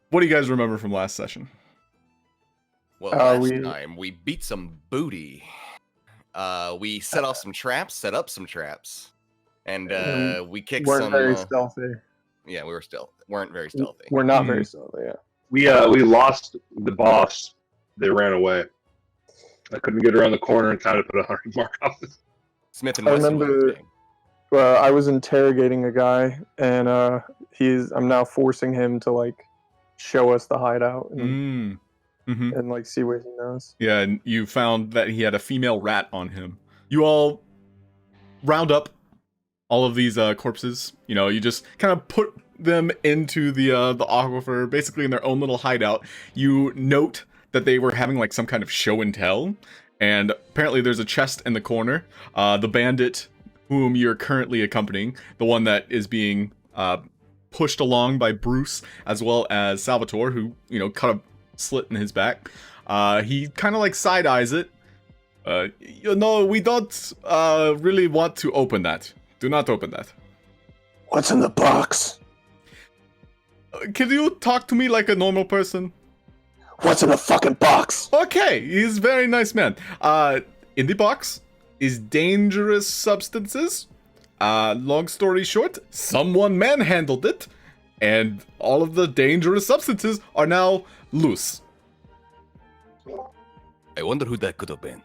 What do you guys remember from last session? Well, last time we beat some booty. We set up some traps, and we kicked some. Weren't very stealthy. Yeah, weren't very stealthy. We're not very stealthy. Yeah. We lost the boss. They ran away. I couldn't get around the corner and kind of put a 100 mark off it. Smith and Wesson. I remember. I was interrogating a guy, and I'm now forcing him to like show us the hideout and, and like see what he knows. Yeah, and you found that he had a female rat on him. You all round up all of these corpses. You know, you just kind of put them into the aquifer, basically in their own little hideout. You note that they were having like some kind of show and tell, and apparently there's a chest in the corner. The bandit whom you're currently accompanying, the one that is being pushed along by Bruce, as well as Salvatore, who, you know, cut a slit in his back. He kind of like side-eyes it. You know, we don't really want to open that. Do not open that. What's in the box? Can you talk to me like a normal person? What's in the fucking box? Okay, he's a very nice man. In the box is dangerous substances. Long story short, someone manhandled it, and all of the dangerous substances are now loose. I wonder who that could have been.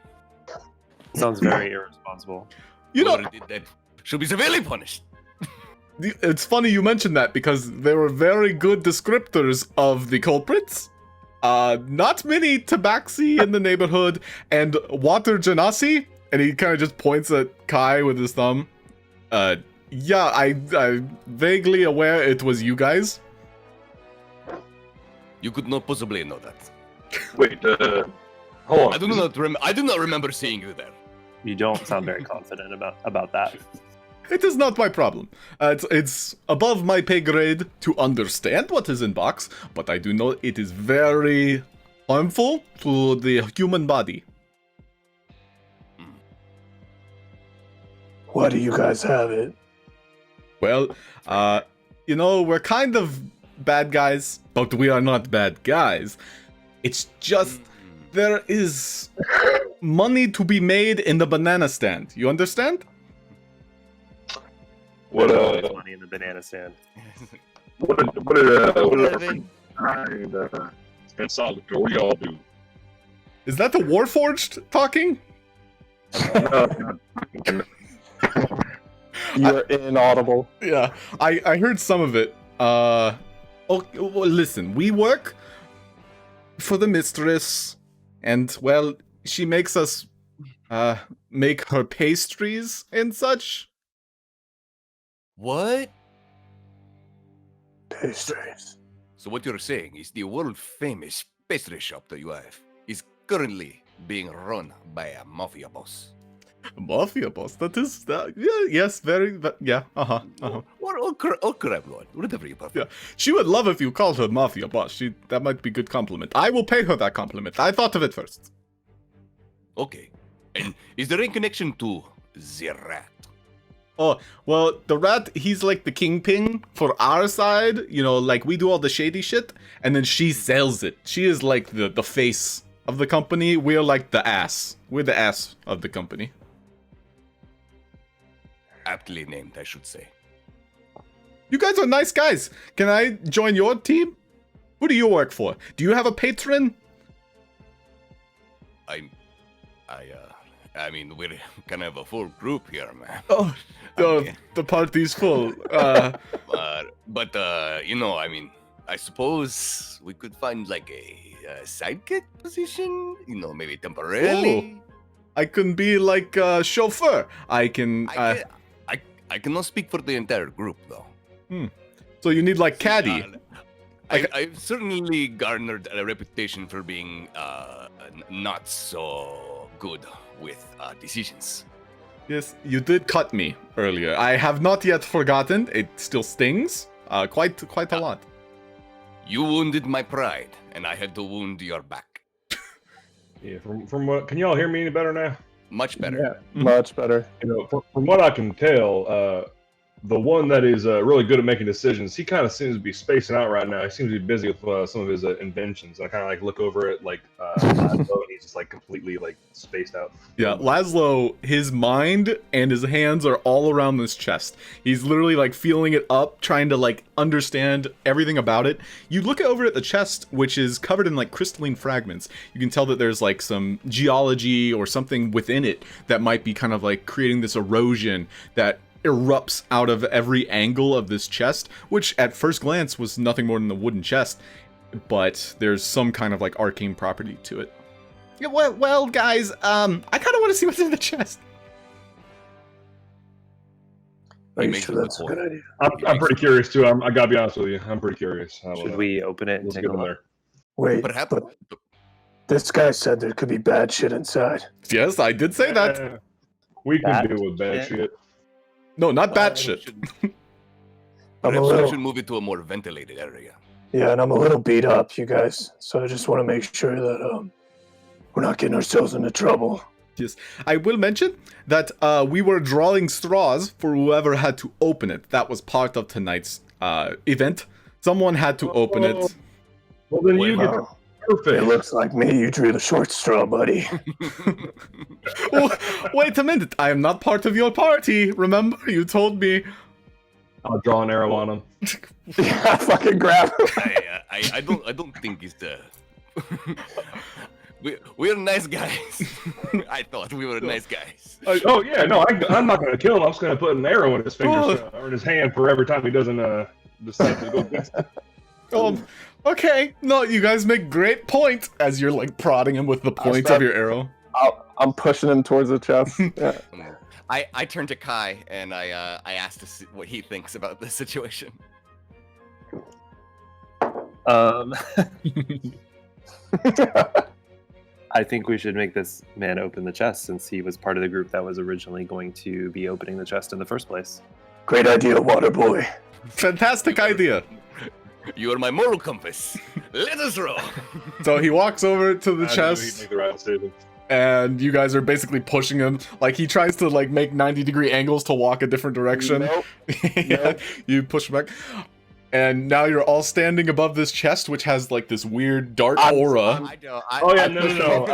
Sounds very irresponsible. You know, Whoever did that should be severely punished. It's funny you mentioned that, because there were very good descriptors of the culprits. Not many tabaxi in the neighborhood, and water genasi, and he kind of just points at Kai with his thumb. Yeah, I'm vaguely aware it was you guys. You could not possibly know that. Wait, hold on. I do not remember seeing you there. You don't sound very confident about that. It is not my problem. It's above my pay grade to understand what is in box, but I do know it is very harmful to the human body. Why do you guys have it? Well, you know, we're kind of bad guys, but we are not bad guys. It's just there is money to be made in the banana stand. You understand? What money in the banana stand? What and Salvatore, what do y'all do? Is that the Warforged talking? You're inaudible. Yeah, I heard some of it. Okay, well, listen, we work for the mistress, and, well, she makes us make her pastries and such. What? Pastries. So what you're saying is the world-famous pastry shop that you have is currently being run by a mafia boss. Mafia boss? That is... yeah, yes, very... yeah, Or crap lord, whatever you prefer. Yeah, she would love if you called her mafia boss. That might be a good compliment. I will pay her that compliment. I thought of it first. Okay. And is there any connection to the rat? Oh, well, the rat, he's like the kingpin for our side. You know, like, we do all the shady shit, and then she sells it. She is like the face of the company. We're like the ass. We're the ass of the company. Aptly named, I should say. You guys are nice guys. Can I join your team? Who do you work for? Do you have a patron? I mean, we're kind of a full group here, man. Oh, the party's full. But you know, I mean, I suppose we could find like a sidekick position, you know, maybe temporarily. Oh, I can be like a chauffeur. I cannot speak for the entire group, though. So you need like caddy. I've certainly garnered a reputation for being not so good with decisions. Yes, you did cut me earlier. I have not yet forgotten. It still stings. Quite a lot. You wounded my pride, and I had to wound your back. Yeah, from what, can y'all hear me any better now? Much better. Yeah, much better. You know, from what I can tell, the one that is really good at making decisions, he kind of seems to be spacing out right now. He seems to be busy with some of his inventions. I kind of like look over at like Laszlo, and he's just like completely like spaced out. Yeah, Laszlo, his mind and his hands are all around this chest. He's literally like feeling it up, trying to like understand everything about it. You look over at the chest, which is covered in like crystalline fragments. You can tell that there's like some geology or something within it that might be kind of like creating this erosion that erupts out of every angle of this chest, which at first glance was nothing more than a wooden chest, but there's some kind of like arcane property to it. Yeah, well, guys, I kind of want to see what's in the chest. Are you sure that's a good idea? I'm pretty curious too. I gotta be honest with you. I'm pretty curious. Should we open it and Let's take get a in look? there. Wait, What happened? but this guy said there could be bad shit inside. Yes, I did say that. We can Bad deal with bad shit? shit. No, not bad shit. I'm a Perhaps we little, should move it to a more ventilated area. yeah, and I'm a little beat up, you guys. So I just want to make sure that we're not getting ourselves into trouble. Yes, I will mention that we were drawing straws for whoever had to open it. That was part of tonight's event. Someone had to open it. Well, then you get Wow. perfect. It looks like me. You drew the short straw, buddy. Oh, wait a minute, I am not part of your party. Remember, you told me. I'll draw an arrow on him. Yeah, fucking grab him. I don't think it's the. We're nice guys. I thought we were nice guys. Oh yeah, no, I'm not gonna kill him. I'm just gonna put an arrow in his finger or in his hand for every time he doesn't decide to go against it. Okay. No, you guys make great point as you're like prodding him with the points of your arrow. I'm pushing him towards the chest. Yeah. I turn to Kai and I asked to see what he thinks about this situation. I think we should make this man open the chest since he was part of the group that was originally going to be opening the chest in the first place. Great idea, water boy. Fantastic idea. You are my moral compass. Let us roll. So he walks over to the I knew he'd chest, make the right decision. and you guys are basically pushing him. Like he tries to like make 90-degree angles to walk a different direction. Nope. Yeah, Nope. you push back. And now you're all standing above this chest, which has like this weird dark aura. I don't. Oh yeah, I no.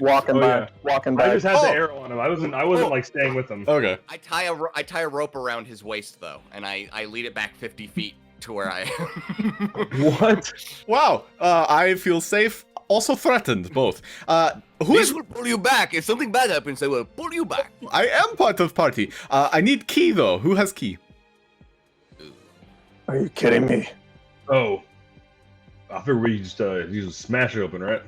Walking Oh, back, yeah. walking I back. just had Oh. the arrow on him. I wasn't like staying with him. Okay. I tie a rope around his waist though, and I lead it back 50 feet to where I am. What? Wow. I feel safe. Also threatened, both. Who This is? will pull you back. If something bad happens, I will pull you back. I am part of party. I need key though. Who has key? Are you kidding me? Oh, I figured we just smash it open, right?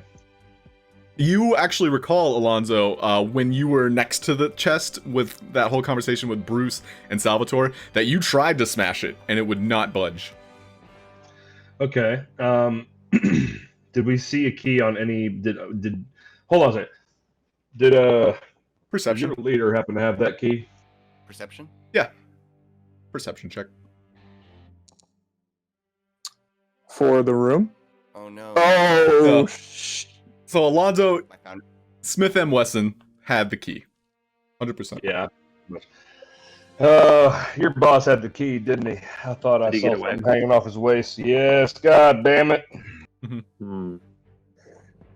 You actually recall, Alonso, when you were next to the chest with that whole conversation with Bruce and Salvatore, that you tried to smash it and it would not budge. Okay. Did we see a key on any? Did hold on a second. Did Perception. your leader happen to have that key? Perception? Perception check. For the room? Oh no. Oh, Yeah. So Alonso, I found Smith M. Wesson had the key. 100%. Yeah. Your boss had the key, didn't he? I thought I Did he saw get away? something hanging off his waist. Yes, god damn it!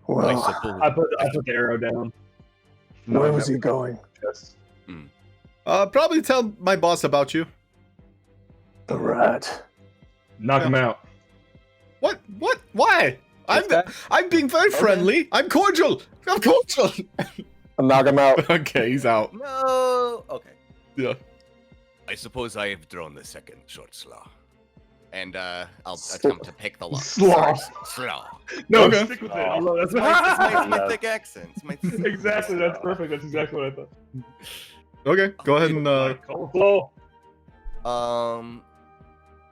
well, I put the arrow down. where was he going? Yes. Probably tell my boss about you. The rat. Knock him out. What? Why? I'm being very friendly. I'm cordial. I'll knock him out. Okay, he's out. No. Okay. Yeah. I suppose I have drawn the second short slaw. And I'll attempt to pick the lock. Slaw. Slaw. No, Okay. stick with it. Although that's It's my thick accent. It's my thick exactly. That's perfect. That's exactly what I thought. Okay, go ahead and Coleslaw.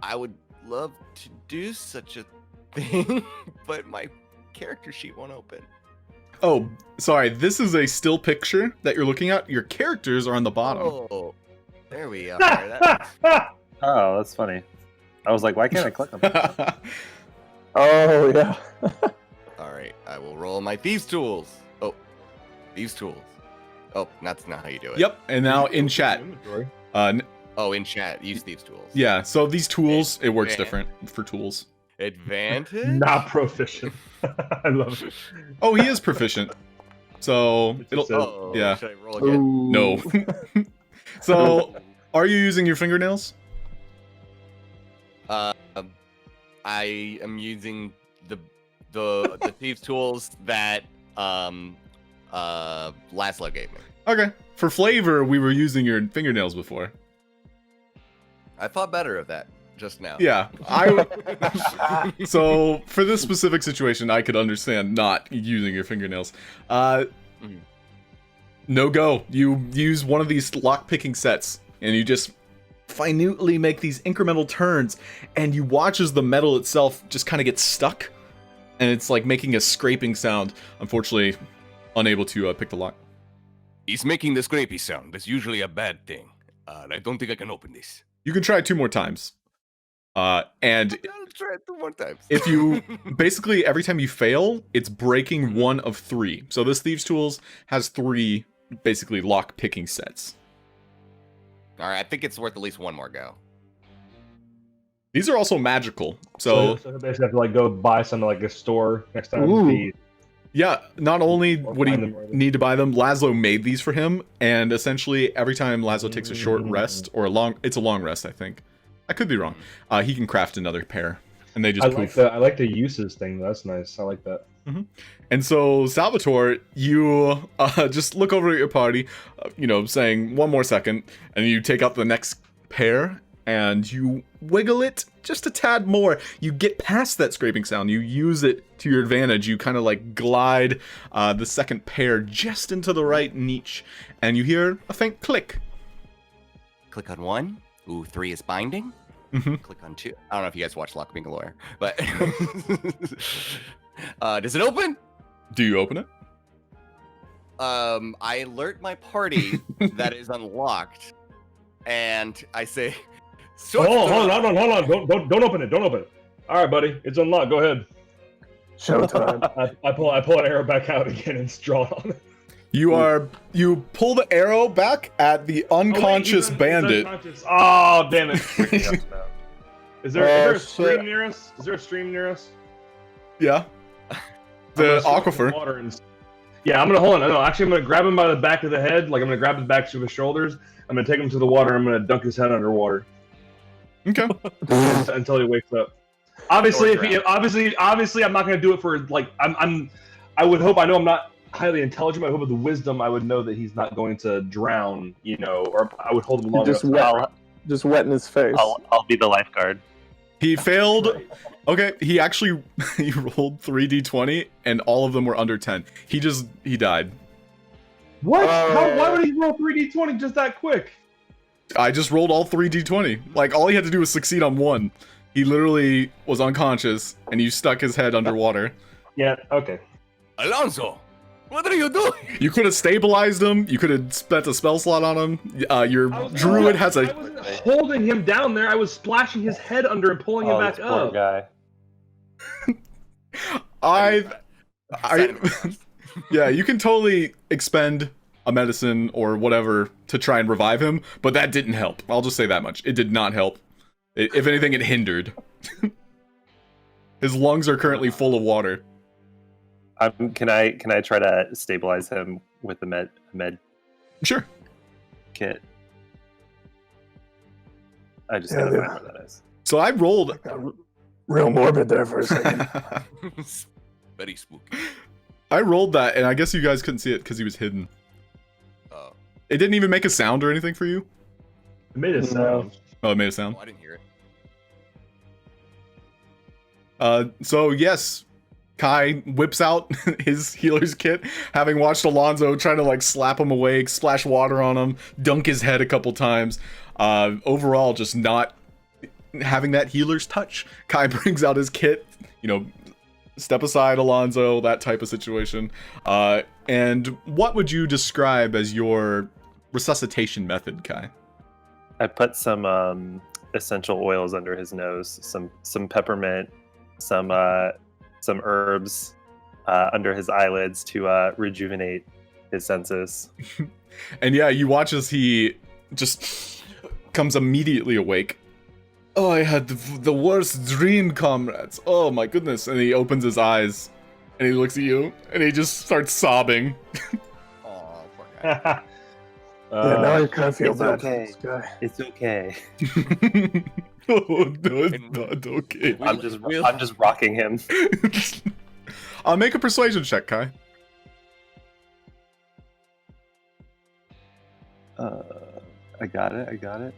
I would love to do such a thing, but my character sheet won't open. Oh, sorry. This is a still picture that you're looking at. Your characters are on the bottom. Oh, there we are. Oh, that's funny. I was like, why can't I click on that? Oh, yeah. All right, I will roll my thieves tools. Oh, thieves tools. Oh, that's not how you do it. Yep. And now in chat, Oh, in chat, use thieves' tools. Yeah, so these tools, it works different for tools. Advantage? Not proficient. I love it. Oh, he is proficient. So it'll. Oh, yeah. Should I roll again? Ooh. No. So, are you using your fingernails? I am using the thieves' tools that Laszlo gave me. Okay. For flavor, we were using your fingernails before. I thought better of that just now. Yeah. So, for this specific situation, I could understand not using your fingernails. No go. You use one of these lock-picking sets, and you just minutely make these incremental turns, and you watch as the metal itself just kind of gets stuck, and it's like making a scraping sound. Unfortunately, unable to pick the lock. He's making the scrapey sound. That's usually a bad thing. I don't think I can open this. You can try 2 more times. And I'll try it 2 more times. if you basically every time you fail, it's breaking one of 3. So this Thieves' Tools has 3 basically lock picking sets. All right, I think it's worth at least 1 more go. These are also magical. So you basically have to like go buy some like a store next time. Ooh. yeah, not only Or would he find them wherever. need to buy them, Laszlo made these for him, and essentially every time Laszlo takes a short rest or a long rest, I think. I could be wrong. He can craft another pair, and they just poof. I like the uses thing. That's nice. I like that. And so, Salvatore, you just look over at your party, saying 1 more second, and you take out the next pair, and you wiggle it just a tad more. You get past that scraping sound. You use it to your advantage. You kind of like glide the second pair just into the right niche, and you hear a faint click. Click on 1. Ooh, 3 is binding. Click on 2. I don't know if you guys watch Lock Being a Lawyer, but does it open? Do you open it? I alert my party that is unlocked, and I say, Hold on. Don't open it. Don't open it. All right, buddy. It's unlocked. Go ahead. Showtime. I pull an arrow back out again and draw it on it. You pull the arrow back at the unconscious bandit. Oh, damn it. Is there a stream shit. near us? Is there a stream near us? Yeah. The aquifer. Water and... Yeah, I'm gonna hold on. No, actually, I'm gonna grab him by the back of the head. Like I'm gonna grab his back to his shoulders. I'm gonna take him to the water. I'm gonna dunk his head underwater Okay. until he wakes up. Obviously, obviously, I'm not gonna do it for like I would hope. I know I'm not highly intelligent. I hope with the wisdom, I would know that he's not going to drown. Or I would hold him long enough. Just wet in his face. I'll be the lifeguard. He failed. Okay, he actually he rolled 3d20 and all of them were under 10. He died. What? Why would he roll 3d20 just that quick? I just rolled all 3d20. Like all he had to do was succeed on 1. He literally was unconscious and you stuck his head underwater. Yeah. Okay. Alonso, what are you doing? You could have stabilized him. You could have spent a spell slot on him. Your druid has I wasn't holding him down there. I was splashing his head under and pulling him back this poor up. guy. Yeah, you can totally expend a medicine or whatever to try and revive him, but that didn't help. I'll just say that much. It did not help. If anything, it hindered. His lungs are currently full of water. Can I try to stabilize him with the med Sure. kit? I just gotta find where that is. So I rolled. Got real morbid there for a second. Very spooky. I rolled that, and I guess you guys couldn't see it because he was hidden. Oh, It didn't even make a sound or anything for you? It made a sound. Oh, it made a sound. I didn't hear it. So yes, Kai whips out his healer's kit, having watched Alonso trying to like slap him awake, splash water on him, dunk his head a couple times. Overall, just not having that healer's touch. Kai brings out his kit, step aside, Alonso, that type of situation. And what would you describe as your resuscitation method, Kai? I put some essential oils under his nose, some peppermint, some herbs under his eyelids to rejuvenate his senses. And yeah, you watch as he just comes immediately awake. Oh, I had the worst dream, comrades. Oh my goodness. And he opens his eyes and he looks at you and he just starts sobbing. Oh, poor guy. Yeah, now I kind of feel it's bad okay. for this guy. It's okay. Oh, no, it's not okay. I'm just rocking him. I'll make a persuasion check, Kai. I got it.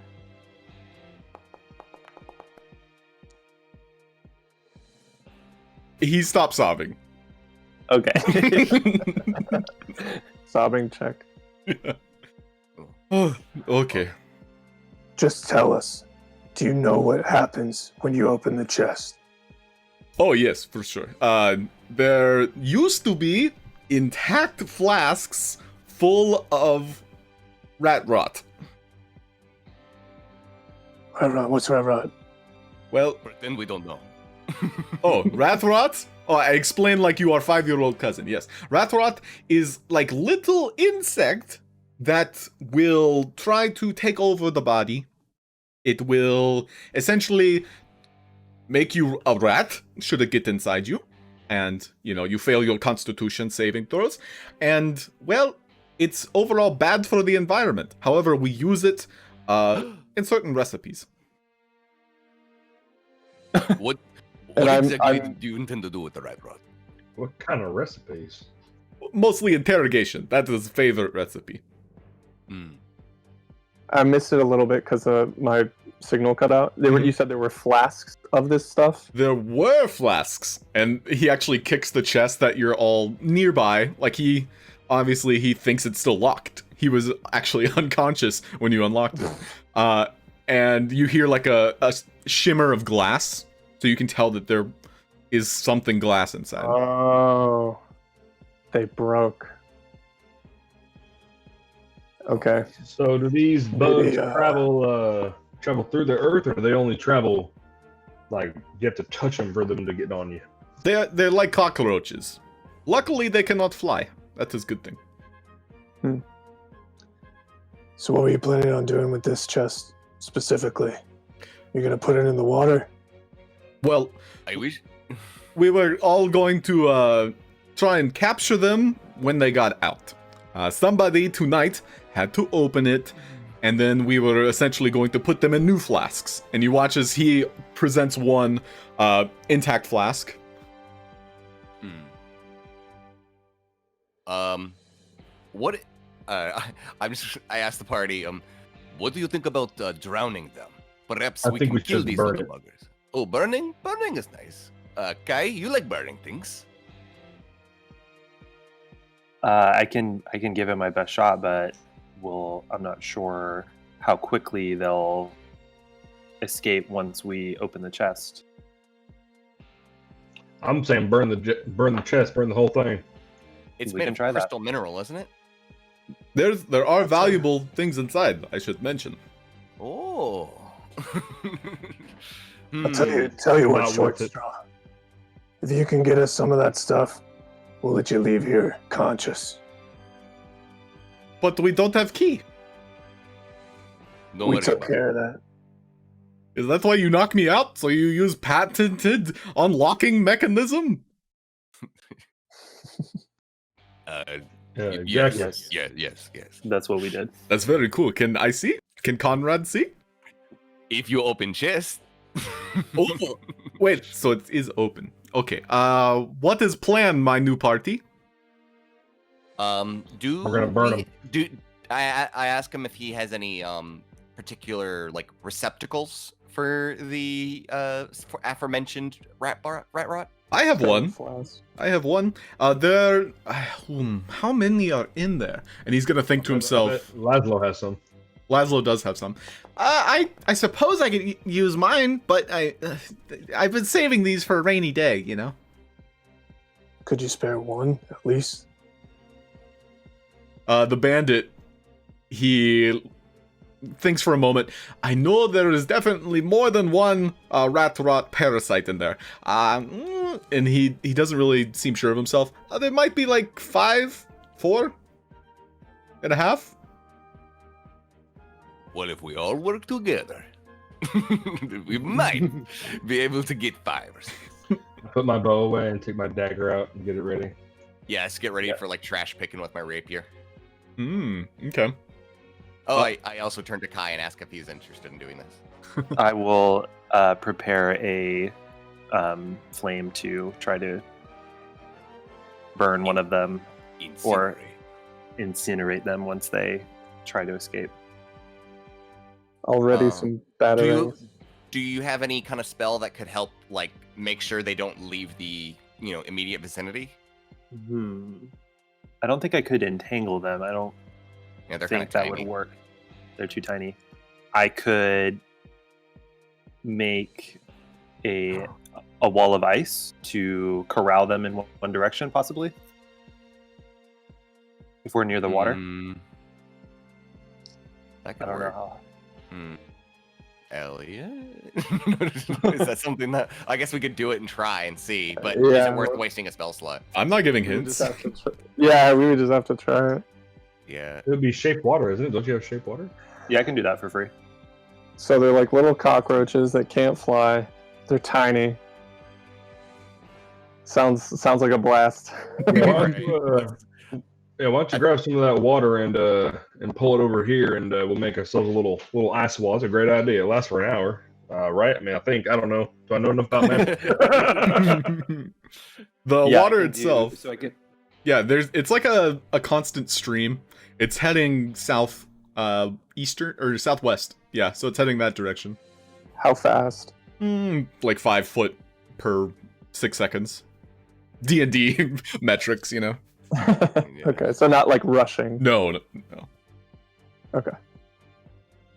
He stopped sobbing. Okay. Sobbing check. Oh, okay. Just tell us. Do you know what happens when you open the chest? Oh, yes, for sure. There used to be intact flasks full of rat rot. Rat rot? What's rat rot? Well, Pretend we don't know. oh, rat rot? Oh, I explained like you are 5-year-old cousin. Yes. Rat rot is like little insect that will try to take over the body. It will essentially make you a rat should it get inside you. And, you know, you fail your constitution saving throws. And, well, it's overall bad for the environment. However, we use it in certain recipes. What And exactly I'm- do you intend to do with the rat rot? What kind of recipes? Mostly interrogation. That is his favorite recipe. Hmm. I missed it a little bit because my signal cut out. You said there were flasks of this stuff? There were flasks, and he actually kicks the chest that you're all nearby. Like he thinks it's still locked. He was actually unconscious when you unlocked it. And you hear like a shimmer of glass, so you can tell that there is something glass inside. Oh. They broke. Okay. So do these bugs Yeah. travel through the earth, or do they only travel like you have to touch them for them to get on you? They're like cockroaches. Luckily, they cannot fly. That is a good thing. So what were you planning on doing with this chest specifically? You're gonna put it in the water? Well, I wish. we were all going to try and capture them when they got out. Somebody tonight had to open it, and then we were essentially going to put them in new flasks. And you watch as he presents one intact flask. What? I asked the party. What do you think about drowning them? Perhaps I we think can we kill should these burn little it. buggers. Oh, burning? Burning is nice. Kai, you like burning things? I can give it my best shot, but I'm not sure how quickly they'll escape once we open the chest. I'm saying burn the chest, burn the whole thing. It's We made can of try that. crystal mineral, isn't it? There are valuable things inside, I should mention. Oh. I'll tell you what, Not Short worth it. Straw. If you can get us some of that stuff, we'll let you leave here conscious. But we don't have key. Don't We worry took about care of that. Is that why you knock me out? So you use patented unlocking mechanism? it. Yes. Yes. That's what we did. That's very cool. Can I see? Can Conrad see? If you open chest. Oh, wait. So it is open. Okay. What is planned, my new party? We're gonna burn him. I ask him if he has any particular like receptacles for the for aforementioned rat rot? I have one. Flask. I have one. How many are in there? And he's gonna think to himself. Laszlo has some. Laszlo does have some. I suppose I could use mine, but I've been saving these for a rainy day, you know. Could you spare one, at least? The bandit, he thinks for a moment. I know there is definitely more than one Rot Parasite in there. And he doesn't really seem sure of himself. There might be like 5, 4 and a half. Well, if we all work together, we might be able to get 5 or 6. Put my bow away and take my dagger out and get it ready. Yes, get ready for like trash picking with my rapier. Okay. Oh, I also turned to Kai and asked if he's interested in doing this. I will prepare a flame to try to burn one of them or incinerate them once they try to escape. Already some batarangs. Do you have any kind of spell that could help, like, make sure they don't leave the, immediate vicinity? I don't think I could entangle them. I don't think that tiny. would work. They're too tiny. I could make a wall of ice to corral them in one direction, possibly. If we're near the water. That could I don't work. know how. Elliot? Is that something that I guess we could do it and try and see, but is it worth wasting a spell slot? I'm not giving hints. Yeah, we would just have to try it. Yeah. It would be shaped water, isn't it? Don't you have shaped water? Yeah, I can do that for free. So they're like little cockroaches that can't fly. They're tiny. Sounds like a blast. Why don't you grab some of that water and pull it over here, and we'll make ourselves a little ice wall. It's a great idea. It lasts for an hour, right? I mean, I don't know. Do I know enough about magic? The water itself. It's like a constant stream. It's heading south, eastern or southwest. Yeah, so it's heading that direction. How fast? Like 5 foot per 6 seconds. D&D metrics, Okay, so not like rushing. No. Okay.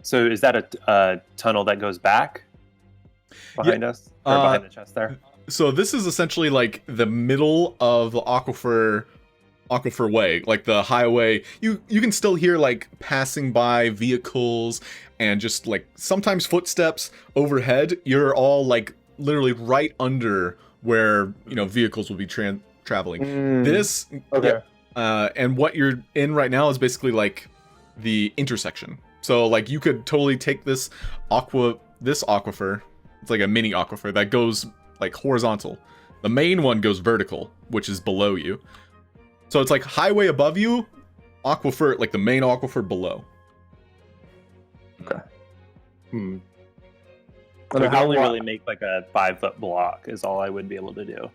So is that a tunnel that goes back behind us? Or behind the chest there? So this is essentially like the middle of the aquifer way, like the highway. You can still hear like passing by vehicles and just like sometimes footsteps overhead. You're all like literally right under where vehicles will be traveling. This okay. And what you're in right now is basically like the intersection. So like you could totally take this aquifer. It's like a mini aquifer that goes like horizontal. The main one goes vertical, which is below you. So it's like highway above you, aquifer, like the main aquifer below. Okay. So I can only really make like a 5 foot block is all I would be able to do.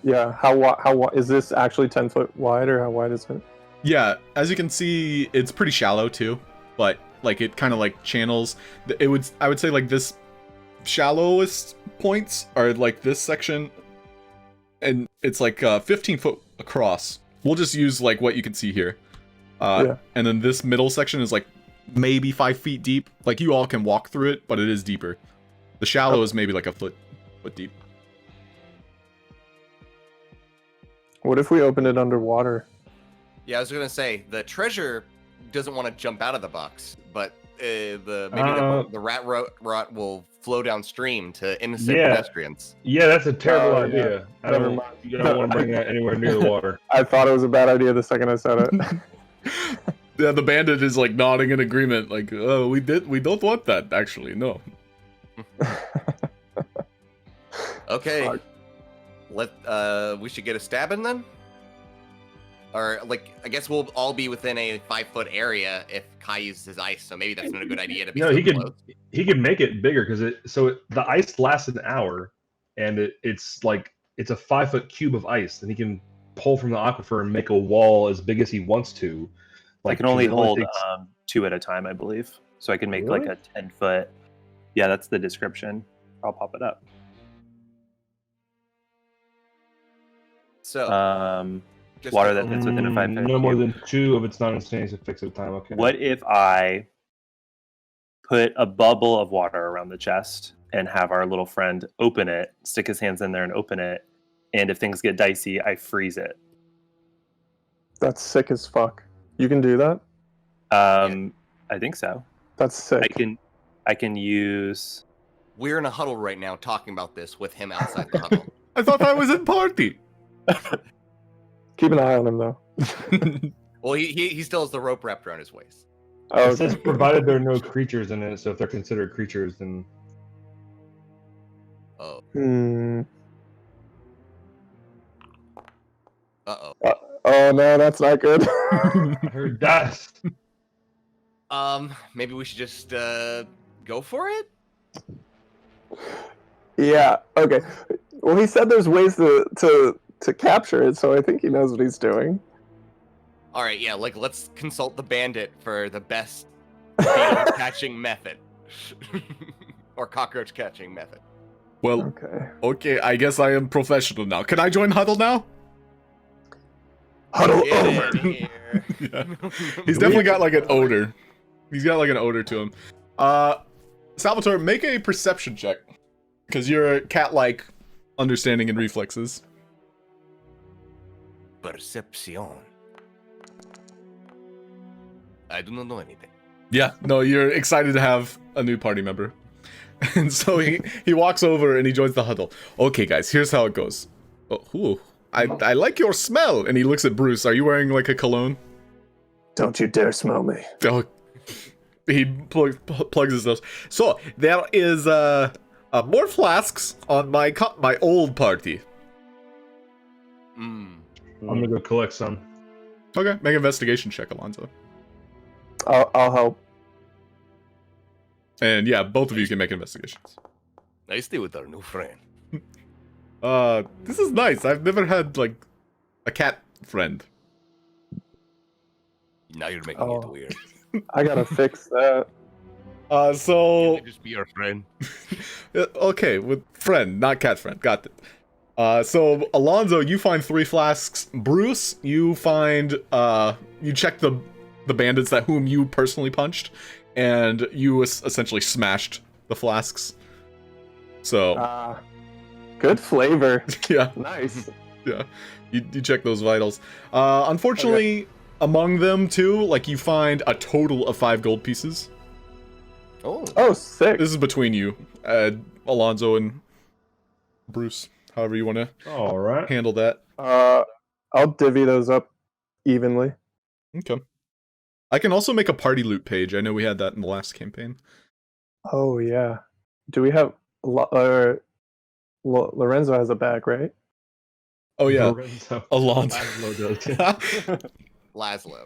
Yeah. How is this actually 10 foot wide, or how wide is it? Yeah, as you can see, it's pretty shallow too, but like it kind of like channels. I would say like this shallowest points are like this section, and it's like 15 foot across. We'll just use like what you can see here. And then this middle section is like maybe 5 feet deep. Like you all can walk through it, but it is deeper. The shallow is maybe like a foot deep. What if we opened it underwater? Yeah, I was gonna say the treasure doesn't want to jump out of the box, but the rat rot will flow downstream to innocent pedestrians. Yeah, that's a terrible idea. Yeah. You don't want to bring that anywhere near the water. I thought it was a bad idea the second I said it. Yeah, the bandit is like nodding in agreement, like, oh, we don't want that, actually, no. Okay. We should get a stab in then? Or, like, I guess we'll all be within a 5 foot area if Kai uses his ice, so maybe that's not a good idea to be so close. He could make it bigger, because the ice lasts an hour, and it's a 5 foot cube of ice, and he can pull from the aquifer and make a wall as big as he wants to. I can only hold 2 at a time, I believe. So I can make like a 10 foot. Yeah, that's the description. I'll pop it up. So, water that fits within a 5 foot. No more than 2 of its non-instantaneous fix at a time. Okay. What if I put a bubble of water around the chest and have our little friend open it, stick his hands in there and open it, and if things get dicey, I freeze it? That's sick as fuck. You can do that? I think so. That's sick. I can use... We're in a huddle right now talking about this with him outside the huddle. I thought I was in party. Keep an eye on him, though. Well, he still has the rope wrapped around his waist. Oh, It says provided there are no creatures in it, so if they're considered creatures, then Oh. hmm. Uh-oh. Oh no, that's not good. I heard dust. Maybe we should just go for it? Yeah. Okay. Well, he said there's ways to capture it, so I think he knows what he's doing. All right, yeah, like let's consult the bandit for the best beetle catching method. Or cockroach catching method. Well, Okay. okay, I guess I am professional now. Can I join Huddle now? Huddle Get in over. here. Yeah. He's definitely got like an odor. He's got like an odor to him. Salvatore, make a perception check. Because you're cat-like understanding and reflexes. Perception. I do not know anything. Yeah, no, you're excited to have a new party member. And so he walks over and he joins the huddle. Okay, guys, here's how it goes. Oh, ooh, I like your smell. And he looks at Bruce. Are you wearing like a cologne? Don't you dare smell me. Oh, he plugs his nose. So there is more flasks on my old party. Mm. I'm gonna go collect some. Okay, make an investigation check, Alonso. I'll help. And yeah, both of you can make investigations. I stay with our new friend. This is nice. I've never had like a cat friend. Now you're making Oh. it weird. I gotta fix that. So Can I just be your friend? okay, with friend, not cat friend. Got it. So Alonso, you find 3 flasks. Bruce, you find you check the bandits that whom you personally punched, and you essentially smashed the flasks. So Good flavor. yeah, Nice. yeah, you check those vitals. Unfortunately, among them too, like you find a total of 5 gold pieces. Oh. Oh, sick. This is between you, Alonso and Bruce. However you want to All right. handle that. I'll divvy those up evenly. Okay. I can also make a party loot page. I know we had that in the last campaign. Oh yeah. Do we have Lorenzo has a bag, right? Oh yeah, Lorenzo. Alonso. Laszlo does. Laszlo.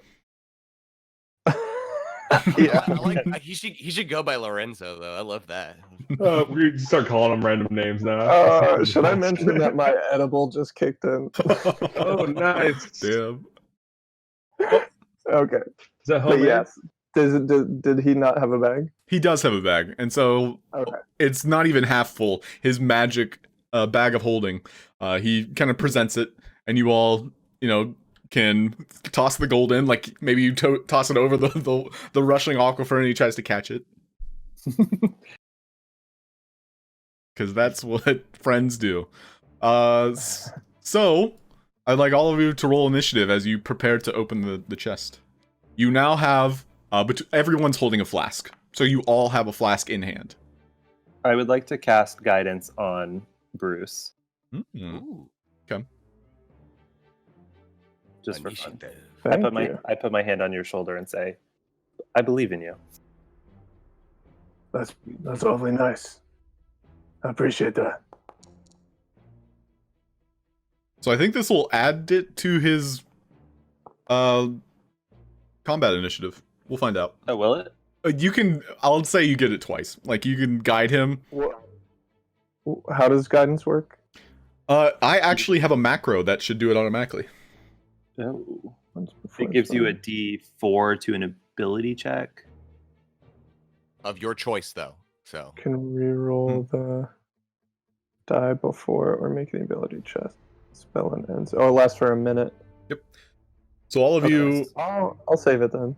Yeah. I like, he should go by Lorenzo though. I love that. We start calling them random names now. Should I mention that my edible just kicked in? Oh, nice. Damn. Okay. Is that But homemade? yes. Did he not have a bag? He does have a bag, and so Okay. it's not even half full. His magic bag of holding. He kind of presents it, and you all, can toss the gold in. Like maybe you toss it over the rushing aquifer, and he tries to catch it. Because that's what friends do. So I'd like all of you to roll initiative as you prepare to open the chest. You now have, but everyone's holding a flask, so you all have a flask in hand. I would like to cast guidance on Bruce, Mm-hmm. Ooh. just for fun. Initiative. I put my hand on your shoulder and say, "I believe in you." That's awfully nice. I appreciate that. So I think this will add it to his combat initiative. We'll find out. Oh, will it? I'll say you get it twice. Like you can guide him. How does guidance work? I actually have a macro that should do it automatically. Oh. Once before It gives you a starting. D4 to an ability check. Of your choice though. So Can reroll the die before or make the ability chest. Spell and ends. Oh, it lasts for a minute. So all of you. I'll save it then.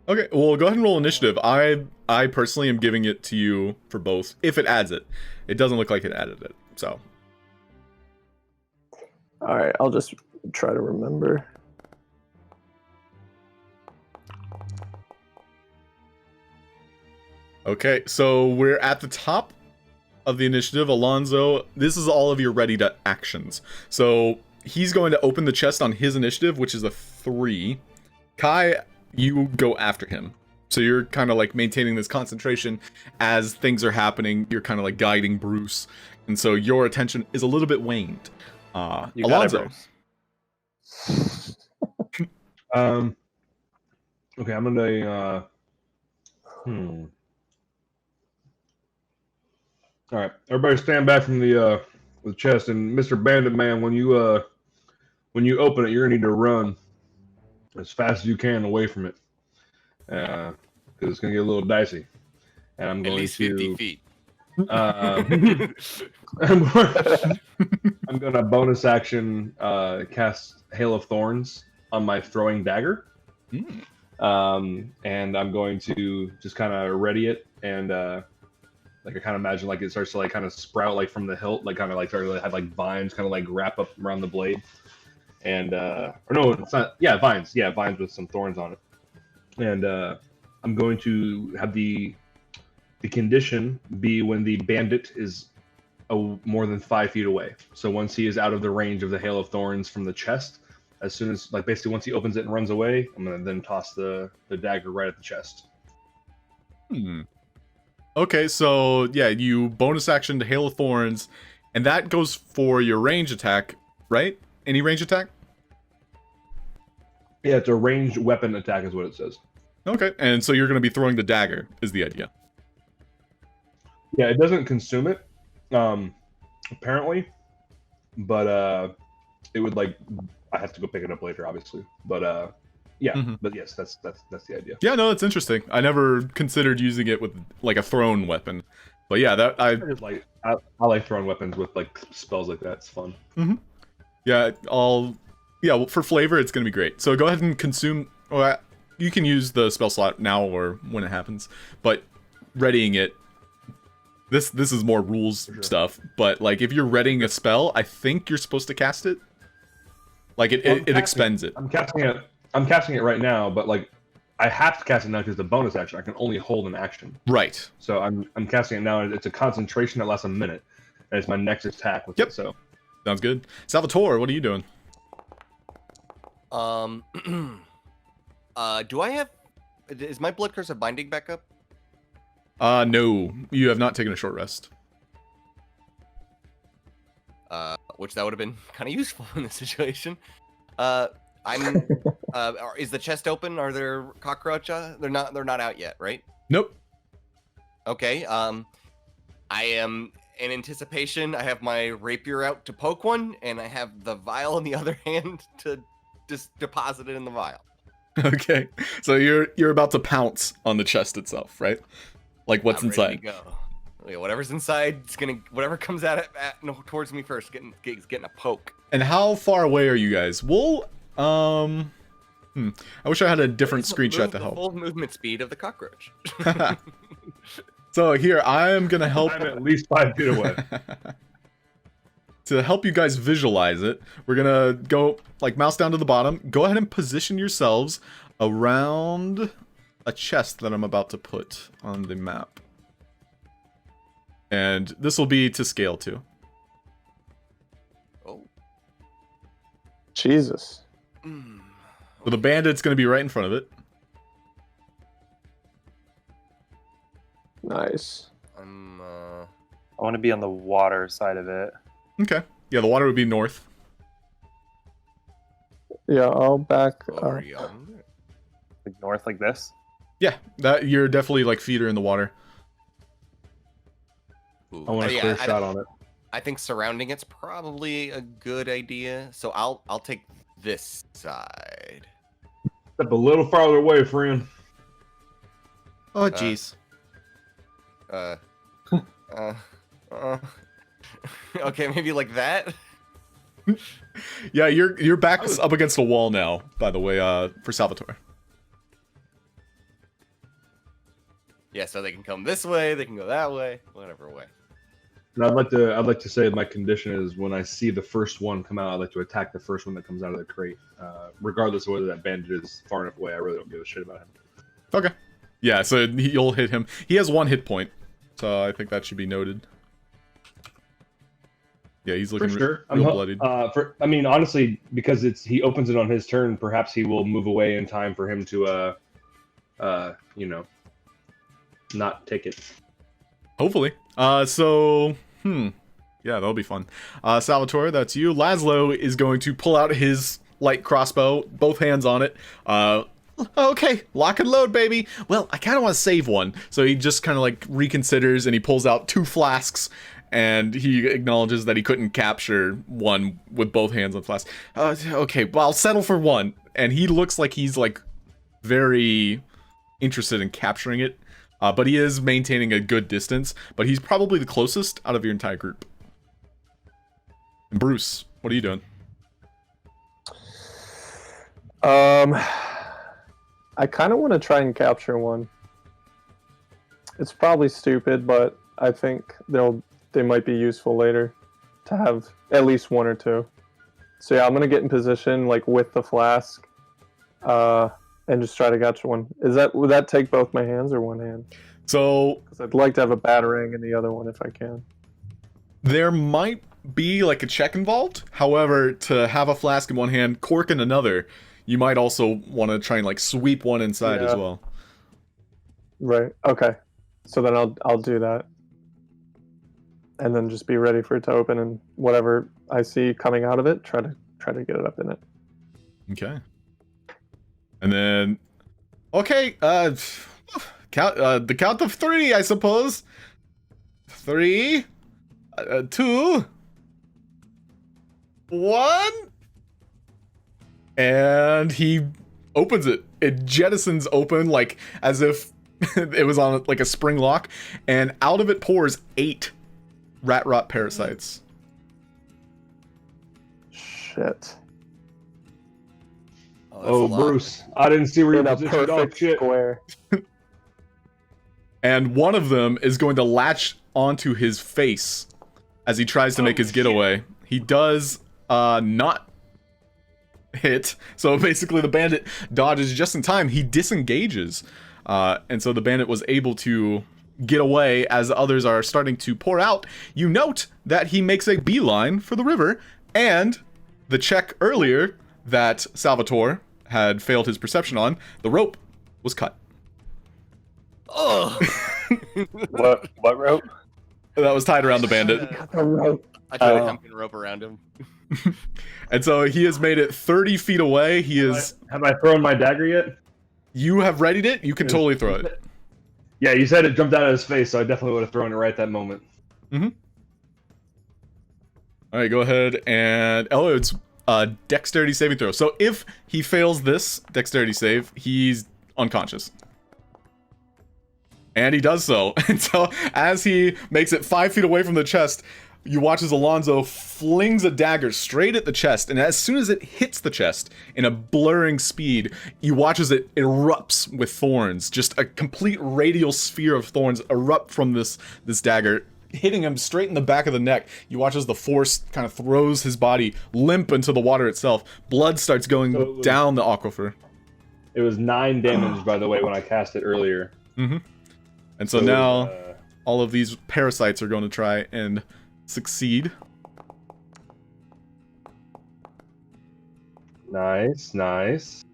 Okay, well, go ahead and roll initiative. I personally am giving it to you for both, if it adds it. It doesn't look like it added it, so. All right, I'll just try to remember. Okay, so we're at the top of the initiative. Alonso, this is all of your ready to actions. So he's going to open the chest on his initiative, which is a 3. Kai, you go after him. So you're kind of like maintaining this concentration as things are happening. You're kind of like guiding Bruce, and so your attention is a little bit waned. You got it, Alonso. Bruce. Okay, I'm gonna. All right, everybody, stand back from the chest, and Mr. Bandit Man, when you open it, you're gonna need to run as fast as you can away from it, because it's gonna get a little dicey. And I'm At going least to 50 feet. I'm gonna bonus action cast Hail of Thorns on my throwing dagger. And I'm going to just kind of ready it, and like I kind of imagine like it starts to like kind of sprout like from the hilt, like kind of like start to have like vines kind of like wrap up around the blade, and or no, it's not. Yeah, vines with some thorns on it. And I'm going to have the condition be when the bandit is more than 5 feet away. So once he is out of the range of the Hail of Thorns from the chest, as soon as, like, basically once he opens it and runs away, I'm going to then toss the dagger right at the chest. Okay, so yeah, you bonus action to Hail of Thorns, and that goes for your range attack, right? Any range attack? Yeah, it's a ranged weapon attack is what it says. Okay, and so you're going to be throwing the dagger, is the idea. Yeah, it doesn't consume it, apparently, but it would, like, I have to go pick it up later, obviously, but yeah, but yes, that's the idea. Yeah, no, that's interesting. I never considered using it with like a thrown weapon, but yeah, that I like throwing weapons with like spells like that. It's fun. Yeah, well, for flavor, it's gonna be great. So go ahead and consume. Or you can use the spell slot now or when it happens, but readying it. This is more rules stuff, but like if you're readying a spell, I think you're supposed to cast it. Like it expends it. I'm casting it right now, but like I have to cast it now because the bonus action. I can only hold an action. Right. So I'm casting it now, and it's a concentration that lasts a minute, and it's my next attack with it. So sounds good. Salvatore, what are you doing? Do I have? Is my blood curse of binding back up? No, you have not taken a short rest. Which that would have been kind of useful in this situation. Is the chest open? Are there cockroach? They're not out yet, right? Nope. Okay. I am in anticipation. I have my rapier out to poke one, and I have the vial in the other hand to just deposit it in the vial. Okay. So you're about to pounce on the chest itself, right? Like what's I'm inside? ready to go. Yeah, whatever's inside, it's gonna whatever comes towards me first, getting a poke. And how far away are you guys? We'll I wish I had a different screenshot to help. The full movement speed of the cockroach. So here, I am gonna help. I'm at least 5 feet away. To help you guys visualize it, we're gonna go like mouse down to the bottom. Go ahead and position yourselves around a chest that I'm about to put on the map. And this will be to scale too. Oh. Jesus. So the bandit's gonna be right in front of it. Nice. I want to be on the water side of it. Okay. Yeah, the water would be north. Yeah, I'll back Over up. yonder. Like north, like this. Yeah, that you're definitely like feet are in the water. Ooh. I want a clear shot on it. I think surrounding it's probably a good idea. So I'll take this side. Step a little farther away, friend. Oh jeez. Okay, maybe like that. Yeah, your back's up against a wall now, by the way, for Salvatore. Yeah, so they can come this way, they can go that way, whatever way. And I'd like to say my condition is when I see the first one come out, I'd like to attack the first one that comes out of the crate, regardless of whether that bandit is far enough away. I really don't give a shit about him. Okay. Yeah, so you'll hit him. He has 1 hit point, so I think that should be noted. Yeah, he's looking real bloodied. I mean, honestly, because he opens it on his turn, perhaps he will move away in time for him to not take it. Hopefully. Yeah, that'll be fun. Salvatore, that's you. Laszlo is going to pull out his light crossbow, both hands on it. Okay, lock and load, baby. Well, I kind of want to save one. So he just kind of like reconsiders and he pulls out 2 flasks and he acknowledges that he couldn't capture one with both hands on flasks. Okay, well, I'll settle for one. And he looks like he's like very interested in capturing it. But he is maintaining a good distance, but he's probably the closest out of your entire group. And Bruce, what are you doing? I kind of want to try and capture one. It's probably stupid, but I think they might be useful later to have at least 1 or 2. So yeah, I'm gonna get in position like with the flask, and just try to catch one. Would that take both my hands or one hand? So, because I'd like to have a batarang in the other one if I can. There might be like a check involved. However, to have a flask in one hand, cork in another, you might also want to try and like sweep one inside as well. Right. Okay. So then I'll do that, and then just be ready for it to open, and whatever I see coming out of it, try to get it up in it. Okay. And then, okay, count the count of 3, I suppose. 3, 2, 1, and he opens it. It jettisons open like as if it was on like a spring lock, and out of it pours 8 Rot Parasites. Shit. Oh, Bruce, I didn't see where you positioned. Oh, shit. Square. And one of them is going to latch onto his face as he tries to make his getaway. He does not hit. So basically the bandit dodges just in time. He disengages. And so the bandit was able to get away as others are starting to pour out. You note that he makes a beeline for the river, and the check earlier that Salvatore had failed his perception on, the rope was cut. Oh. What rope? That was tied around the bandit. I tried to jump in rope around him. And so he has made it 30 feet away. He is... Have I thrown my dagger yet? You have readied it? You can totally throw it. Yeah, you said it jumped out of his face, so I definitely would have thrown it right at that moment. Mm-hmm. Alright, go ahead and... Oh, it's a dexterity saving throw. So if he fails this dexterity save, he's unconscious. And he does so. And so as he makes it 5 feet away from the chest, you watch as Alonso flings a dagger straight at the chest, and as soon as it hits the chest in a blurring speed, you watch as it erupts with thorns. Just a complete radial sphere of thorns erupt from this dagger, hitting him straight in the back of the neck. You watch as the force kind of throws his body limp into the water itself. Blood starts going down the aquifer. It was 9 damage, by the way, when I cast it earlier. Mm-hmm. And so now all of these parasites are going to try and succeed. Nice, nice.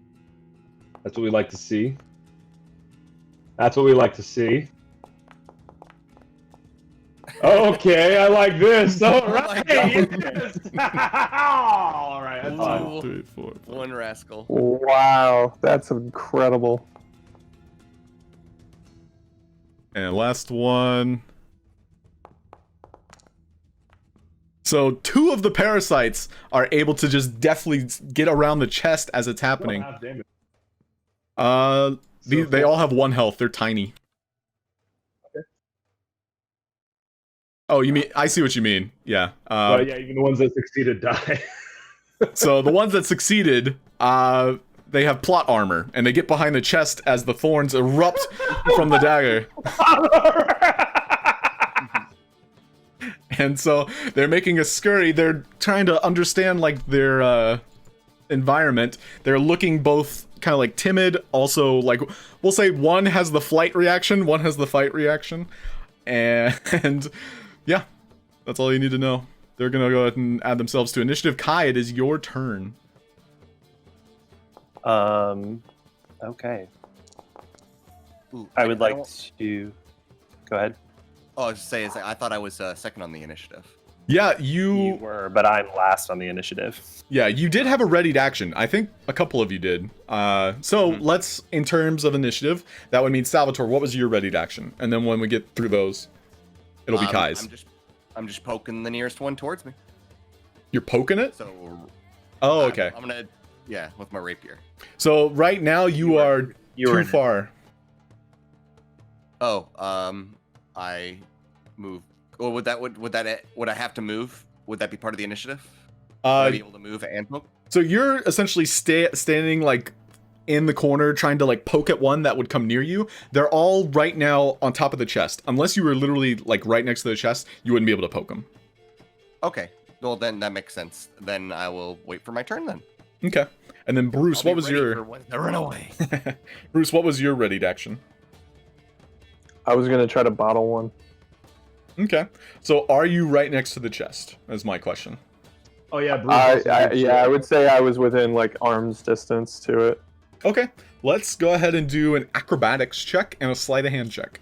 That's what we like to see. That's what we like to see. Okay, I like this. All right. Yes. All right. That's 1, 2, 3, 4. One rascal. Wow, that's incredible. And last one. So 2 of the parasites are able to just deftly get around the chest as it's happening. They all have 1 health. They're tiny. Okay. Oh, you mean, I see what you mean. Yeah. Well, yeah, even the ones that succeeded die. So the ones that succeeded, they have plot armor, and they get behind the chest as the thorns erupt from the dagger. And so they're making a scurry. They're trying to understand like their environment. They're looking both kind of like timid. Also, like we'll say one has the flight reaction, one has the fight reaction, and yeah, that's all you need to know. They're gonna go ahead and add themselves to initiative. Kai, it is your turn. Okay. Ooh, I would like don't- to. Go ahead. Oh, I was just saying, I thought I was second on the initiative. Yeah, You you were, but I'm last on the initiative. yeah, you did have a readied action. I think a couple of you did. So let's, in terms of initiative, that would mean Salvatore, what was your readied action? And then when we get through those, it'll be Kai's. I'm just poking the nearest one towards me. You're poking it? So. Oh, okay. I'm gonna, with my rapier. So right now you are You were too in it. far. Oh, I move. Well, would I have to move? Would that be part of the initiative? Would I be able to move and poke? So you're essentially standing like in the corner trying to like poke at one that would come near you. They're all right now on top of the chest. Unless you were literally like right next to the chest, you wouldn't be able to poke them. Okay. Well, then that makes sense. Then I will wait for my turn then. Okay. And then Bruce, what was your run away? Bruce, what was your readied action? I was gonna try to bottle one. Okay. So are you right next to the chest? Is my question. Oh yeah, Bruce. I would say I was within like arm's distance to it. Okay. Let's go ahead and do an acrobatics check and a sleight of hand check.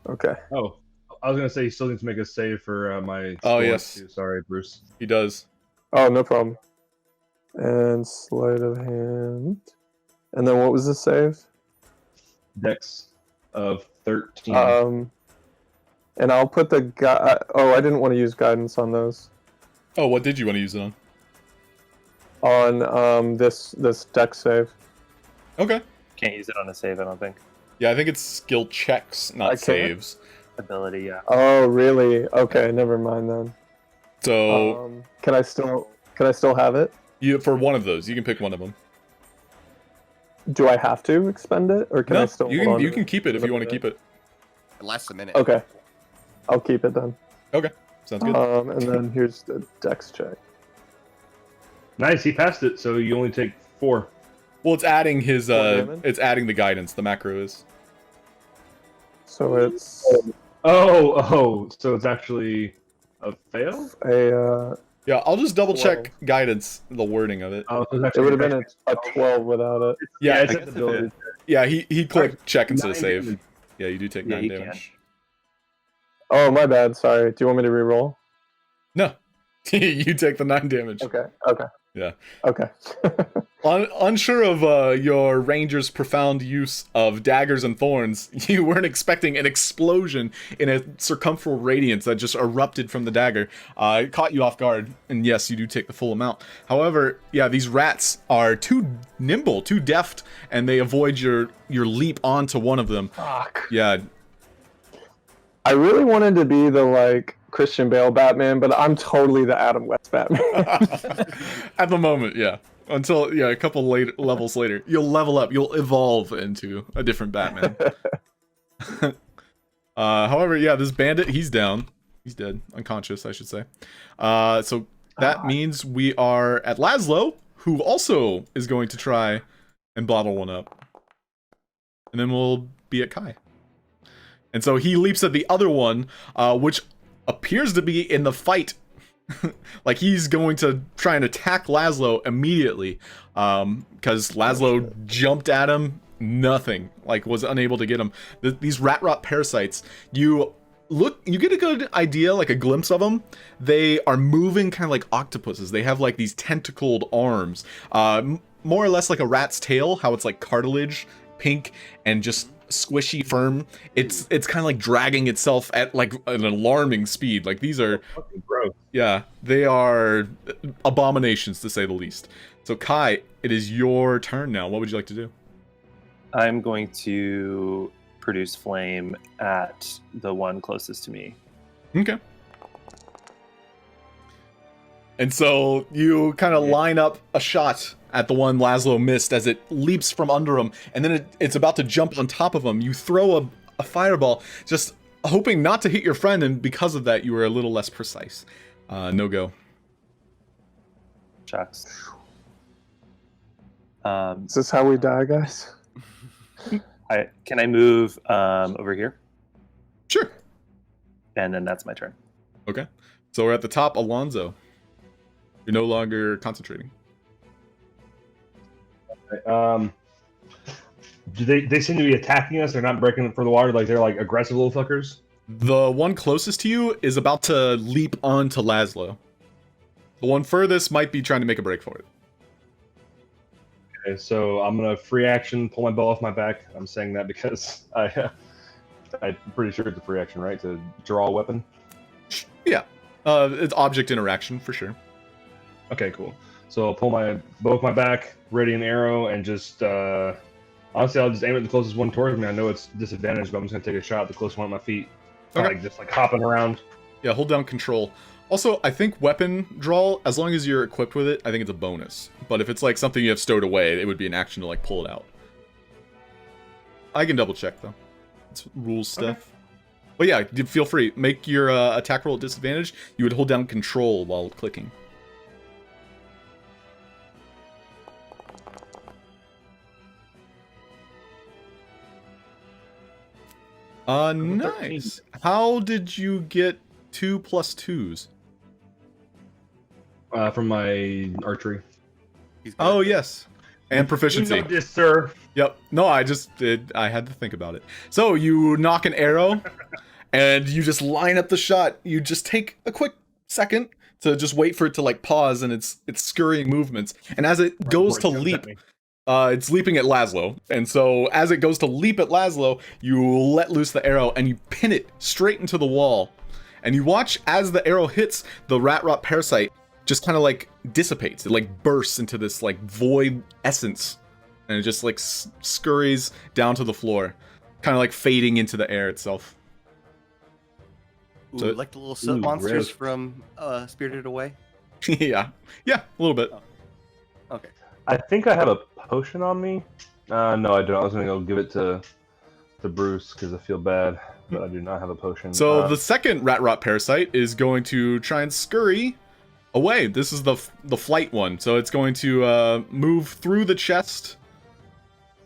Okay. Oh, I was gonna say you still need to make a save for my. Oh, score, yes. too. Sorry, Bruce. He does. Oh, no problem. And sleight of hand. And then what was the save? Dex of 13. And I'll put the I didn't want to use guidance on those. Oh, what did you want to use it on? On this dex save. Okay. Can't use it on a save, I don't think. Yeah, I think it's skill checks, I not can't? saves. Ability, yeah. Oh, really? Okay, never mind then. So Can I still have it? you for one of those, you can pick one of them. Do I have to expend it, or can I No, still? you hold can on you to can it? keep it if you want to keep it. It lasts a minute. Okay, I'll keep it then. Okay, sounds good. And then here's the dex check. Nice, he passed it, so you only take 4. Well, it's adding his damage? it's adding the guidance. The macro is. So it's Oh, so it's actually a fail? a. Yeah, I'll just double check guidance, the wording of it. Oh, so it's It actually would have been a 12 without it. Yeah, it's I an guess it ability. is. yeah, he clicked check instead of 9 save. damage. Yeah, you do take Yeah, 9 you damage. Oh, my bad. Sorry. Do you want me to re-roll? No, you take the 9 damage. Okay. Yeah. Okay. Unsure of your ranger's profound use of daggers and thorns, you weren't expecting an explosion in a circumferential radiance that just erupted from the dagger. It caught you off guard, and yes, you do take the full amount. However, yeah, these rats are too nimble, too deft, and they avoid your leap onto one of them. Fuck. Yeah, I really wanted to be the like Christian Bale Batman, but I'm totally the Adam West Batman. at the moment, yeah. Until a couple levels later, you'll level up. You'll evolve into a different Batman. However, yeah, this bandit, he's down. He's dead, unconscious, I should say. So that means we are at Laszlo, who also is going to try and bottle one up, and then we'll be at Kai. And so he leaps at the other one, which appears to be in the fight. Like he's going to try and attack Laszlo immediately, because Laszlo jumped at him, nothing, like was unable to get him. These Rot Parasites, you get a good idea, like a glimpse of them. They are moving kind of like octopuses. They have like these tentacled arms, more or less like a rat's tail, how it's like cartilage, pink, and just squishy, firm. It's kind of like dragging itself at like an alarming speed. Like these are Fucking gross. yeah, they are abominations to say the least. So Kai, it is your turn now. What would you like to do? I'm going to produce flame at the one closest to me. Okay. And so you kind of line up a shot at the one Laszlo missed as it leaps from under him, and then it's about to jump on top of him. You throw a fireball, just hoping not to hit your friend, and because of that, you were a little less precise. No go. Shucks. Is this how we die, guys? Can I move over here? Sure. And then that's my turn. Okay. So we're at the top, Alonso. You're no longer concentrating. they seem to be attacking us. They're not breaking for the water. Like they're like aggressive little fuckers. The one closest to you is about to leap onto Laszlo. The one furthest might be trying to make a break for it. Okay, so I'm gonna free action, pull my bow off my back. I'm saying that because I'm pretty sure it's a free action, right? To draw a weapon. Yeah, it's object interaction for sure. Okay, cool. So I'll pull my bow off my back, ready an arrow, and just honestly, I'll just aim at the closest one towards me. I know it's disadvantaged, but I'm just gonna take a shot at the closest one at my feet. Okay. Like just like hopping around. Yeah, hold down control. Also, I think weapon draw, as long as you're equipped with it, I think it's a bonus. But if it's like something you have stowed away, it would be an action to like pull it out. I can double check though. It's rules stuff. Okay. But yeah, feel free. Make your attack roll at disadvantage. You would hold down control while clicking. Nice. How did you get 2 + 2s? From my archery. Oh, yes. And proficiency. You know this, sir. Yep. No, I had to think about it. So you knock an arrow, and you just line up the shot. You just take a quick second to just wait for it to like pause and its scurrying movements. And as it goes to leap, it's leaping at Laszlo. And so as it goes to leap at Laszlo, you let loose the arrow and you pin it straight into the wall. And you watch as the arrow hits the Rot Parasite just kind of like dissipates. It like bursts into this like void essence. And it just like scurries down to the floor. Kind of like fading into the air itself. Ooh, so, like the little soap monsters from Spirited Away? Yeah, a little bit. Oh. Okay. I think I have a potion on me. No, I don't. I was gonna go give it to Bruce because I feel bad, but I do not have a potion. So the second Rot Parasite is going to try and scurry away. This is the flight one, so it's going to move through the chest.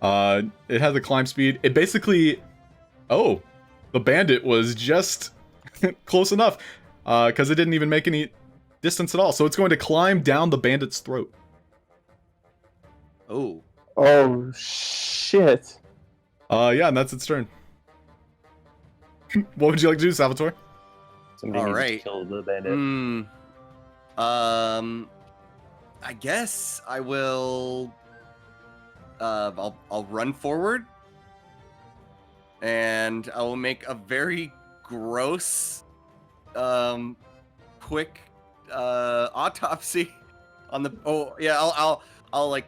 It has a climb speed. It basically, the bandit was just close enough, because it didn't even make any distance at all. So it's going to climb down the bandit's throat. Oh shit. Yeah, and that's its turn. What would you like to do, Salvatore? Somebody needs to kill the bandit. I guess I will. I'll run forward, and I will make a very gross, quick, autopsy on the. Oh yeah, I'll like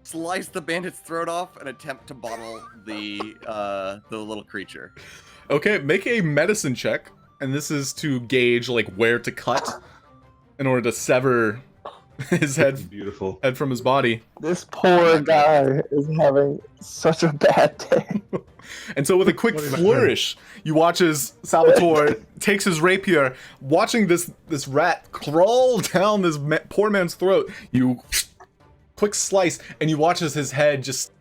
slice the bandit's throat off and attempt to bottle the little creature. Okay, make a medicine check, and this is to gauge like where to cut in order to sever his head from his body. This poor guy is having such a bad day. And so with a quick flourish, you watch as Salvatore takes his rapier, watching this rat crawl down this poor man's throat. You quick slice, and you watch as his head just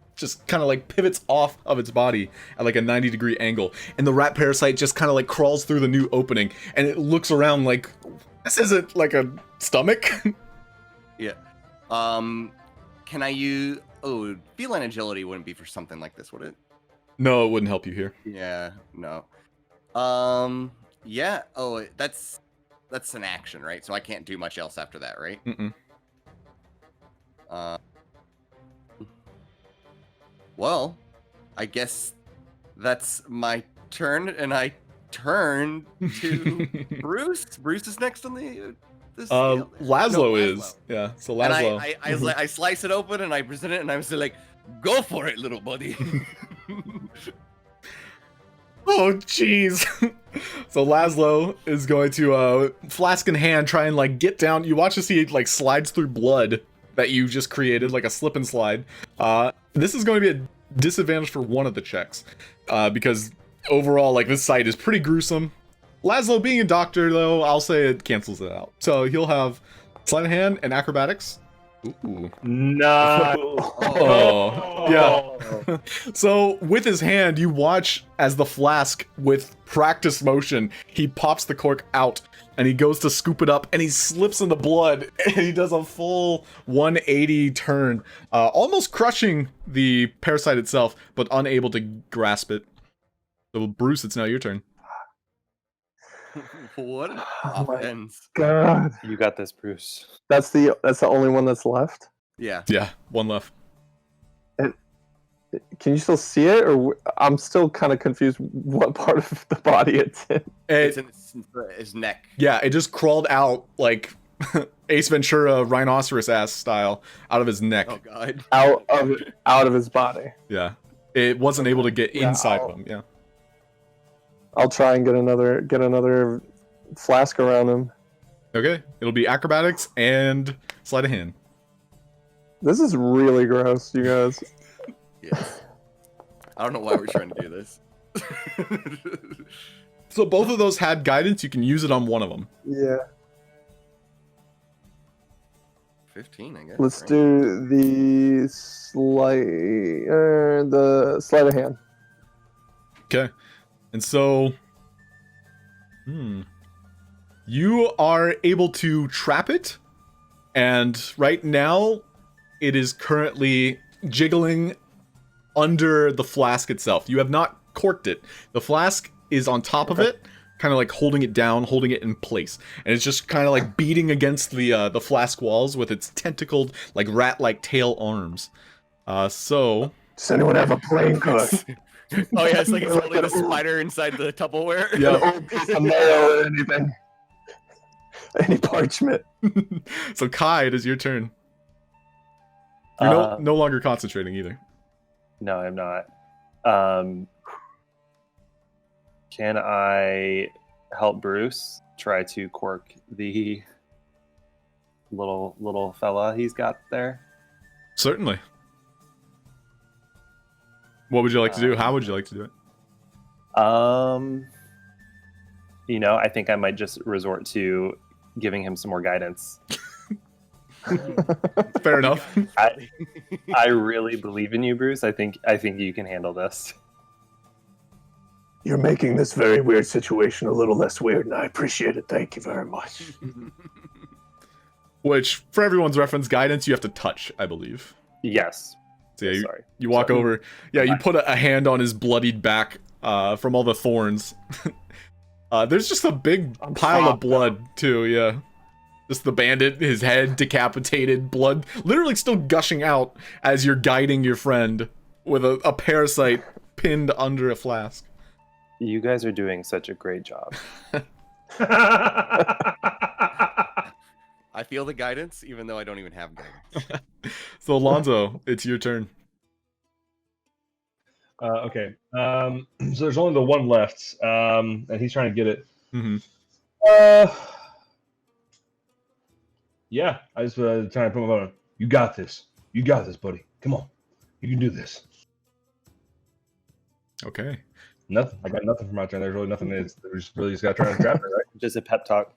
kind of like pivots off of its body at like a 90-degree angle, and the rat parasite just kind of like crawls through the new opening, and it looks around like, this isn't like a stomach. Yeah. Can I use... Oh, feline agility wouldn't be for something like this, would it? No, it wouldn't help you here. Yeah, no. Yeah. Oh, that's an action, right? So I can't do much else after that, right? Mm-mm. Well, I guess that's my turn, and I turn to Bruce. Bruce is next on the... Laszlo is. Yeah, so Laszlo. And I slice it open, and I present it, and I'm still like, go for it, little buddy. Oh, jeez. So Laszlo is going to, flask in hand, try and like get down. You watch as he like slides through blood that you just created, like a slip and slide. This is going to be a disadvantage for one of the checks, because overall, like, this sight is pretty gruesome. Laszlo being a doctor, though, I'll say it cancels it out. So he'll have sleight of hand and acrobatics. Ooh. No. Oh, yeah. So with his hand, you watch as the flask, with practice motion, he pops the cork out and he goes to scoop it up and he slips in the blood and he does a full 180 turn, almost crushing the parasite itself, but unable to grasp it. So Bruce, it's now your turn. What an Oh my offense. God. You got this, Bruce. That's the only one that's left. Yeah. Yeah, one left. Can you still see it, or I'm still kind of confused what part of the body it's in? It's in his neck. Yeah, it just crawled out like Ace Ventura rhinoceros ass style out of his neck. Oh god. Out of his body. Yeah, it wasn't able to get Yeah, inside of him. Yeah. I'll try and get another flask around him. Okay, it'll be acrobatics and sleight of hand. This is really gross, you guys. Yes. I don't know why we're trying to do this. So both of those had guidance. You can use it on one of them. Yeah. 15, I guess. Let's right? do the sleight of hand. Okay, and so, you are able to trap it, and right now, it is currently jiggling under the flask itself. You have not corked it. The flask is on top of it, kind of like holding it down, holding it in place, and it's just kind of like beating against the flask walls with its tentacled, like rat-like tail arms. So Does anyone have a plane cook? Oh yeah, it's like it's holding the spider inside the Tupperware. yeah. An old piece of mail or anything. Any parchment. So Kai, it is your turn. You're no longer concentrating either. No, I'm not. Can I help Bruce try to cork the little fella he's got there? Certainly. What would you like to do? How would you like to do it? I think I might just resort to giving him some more guidance. Fair enough. I really believe in you, Bruce. I think you can handle this. You're making this very weird situation a little less weird, and I appreciate it. Thank you very much. Which, for everyone's reference, guidance you have to touch, I believe. Yes. So yeah, Sorry. you walk over. Yeah, you put a hand on his bloodied back from all the thorns. There's just a big pile of blood, too, yeah. Just the bandit, his head decapitated, blood literally still gushing out as you're guiding your friend with a parasite pinned under a flask. You guys are doing such a great job. I feel the guidance, even though I don't even have guidance. So Alonso, it's your turn. Okay. So there's only the one left, and he's trying to get it. Mm-hmm. Yeah, I just trying to put my phone on. You got this. You got this, buddy. Come on. You can do this. Okay. Nothing. I got nothing for my turn. There's really nothing. There's really just got to try and trap it, right? Just a pep talk.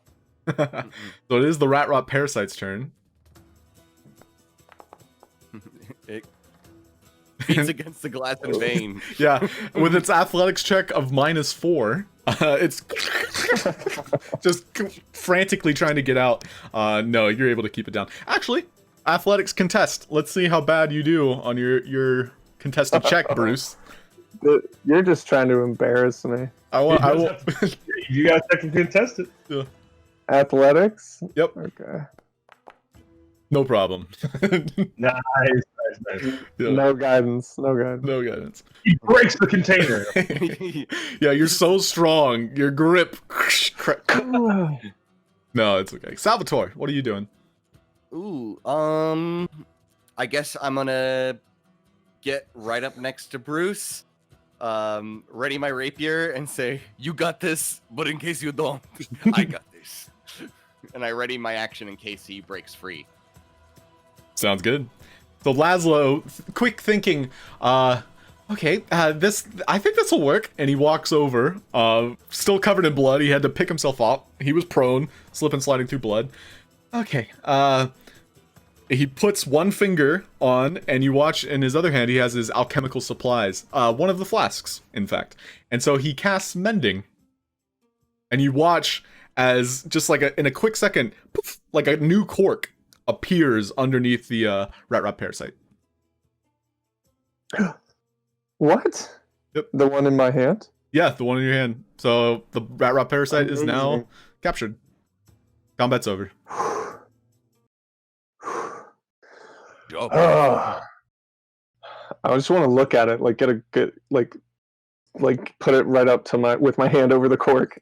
So it is the Rot Parasites' turn. It beats against the glass in vain. Yeah, with its athletics check of -4, it's just frantically trying to get out. No, you're able to keep it down. Actually, athletics contest. Let's see how bad you do on your contested check, Bruce. You're just trying to embarrass me. I will. You guys can contest it. Yeah. Athletics? Yep. Okay. No problem. Nice. Yeah. No guidance. No guidance. No guidance. He breaks the container. Yeah, you're so strong. Your grip. No, it's okay. Salvatore, what are you doing? Ooh, I guess I'm gonna get right up next to Bruce, ready my rapier and say, "You got this, but in case you don't, I got this." And I ready my action in case he breaks free. Sounds good. So Laszlo, quick thinking, okay, this, I think this will work. And he walks over, still covered in blood. He had to pick himself up. He was prone, slip and sliding through blood. Okay, he puts one finger on, and you watch in his other hand he has his alchemical supplies. One of the flasks, in fact. And so he casts Mending. And you watch as, just like in a quick second, poof, like a new cork appears underneath the Rot Parasite. What? Yep. The one in my hand? Yeah, the one in your hand. So the Rot Parasite is now Amazing. captured. Combat's over. I just want to look at it, like get a good, like put it right up to with my hand over the cork.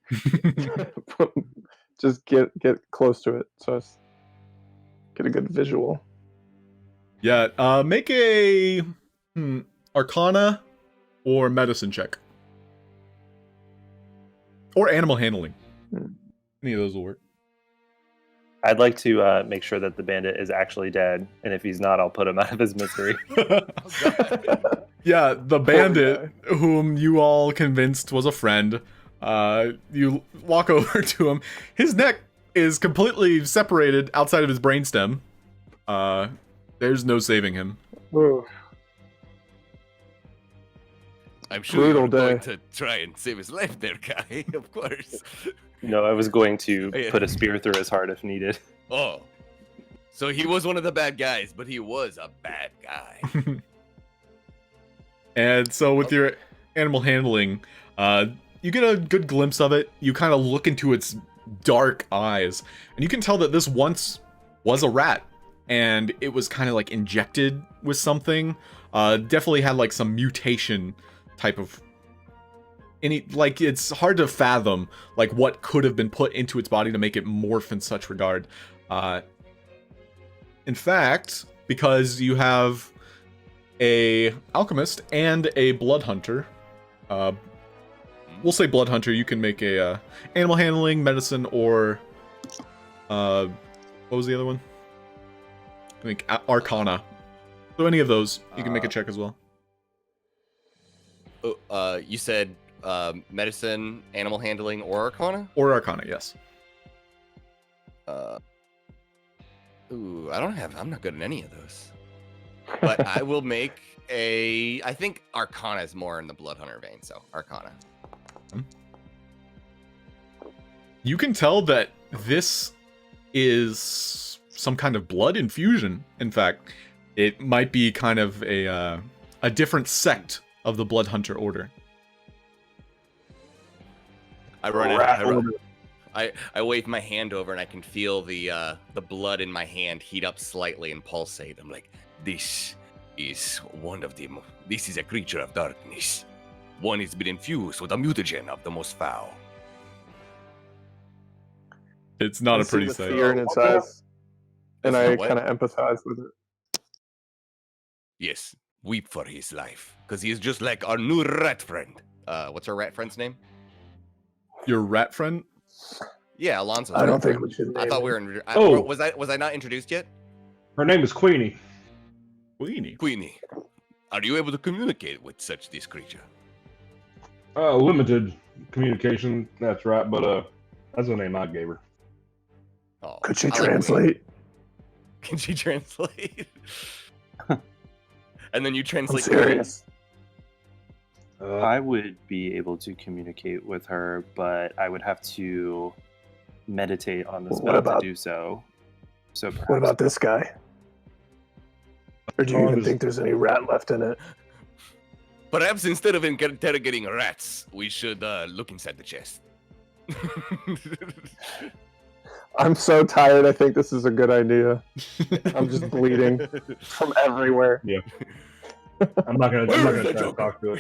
Just get close to it, so I get a good visual. Yeah, make a Arcana or Medicine check. Or Animal Handling. Any of those will work. I'd like to make sure that the bandit is actually dead, and if he's not, I'll put him out of his misery. Yeah, the bandit whom you all convinced was a friend. You walk over to him. His neck is completely separated outside of his brainstem. There's no saving him. Ooh. I'm sure Brutal you're going day. to try and save his life there, Guy, of course. No, I was going to Yeah. put a spear through his heart if needed. Oh. So he was one of the bad guys, but he was a bad guy. And so with your Animal Handling, you get a good glimpse of it. You kind of look into its dark eyes, and you can tell that this once was a rat, and it was kind of like injected with something. Definitely had like some mutation type of it's hard to fathom like what could have been put into its body to make it morph in such regard. In fact, because you have a alchemist and a blood hunter, we'll say blood hunter, you can make a Animal Handling, Medicine, or what was the other one? I think Arcana. So any of those, you can make a check as well. You said medicine, animal handling, or arcana? Or Arcana, yes. I'm not good at any of those. But I will make I think arcana is more in the blood hunter vein, so arcana. You can tell that this is some kind of blood infusion. In fact, it might be kind of a different sect of the Blood Hunter Order. I wave my hand over and I can feel the blood in my hand heat up slightly and pulsate. I'm like, This is one of them. This is a creature of darkness. One has been infused with a mutagen of the most foul. It's not I a see pretty the sight. fear in its eyes, and I What? kind of empathize with it. Yes, weep for his life, because he is just like our new rat friend. what's our rat friend's name? Your rat friend? Yeah, Alonso. I don't think we should. I name thought we it. were. Oh. Was I not introduced yet? Her name is Queenie. Queenie. Queenie, are you able to communicate with such this creature? Limited communication. That's right, but that's the name I gave her. Oh, Could she I like Queenie. translate? Can she translate? And then you I'm translate. serious. I would be able to communicate with her, but I would have to meditate on the What spell about- to do so. So perhaps What about this guy? Or do you Oh, even there's- think there's any rat left in it? Perhaps instead of interrogating rats, we should look inside the chest. I'm so tired. I think this is a good idea. I'm just bleeding from everywhere. I'm not gonna Where is try the to Joker? talk to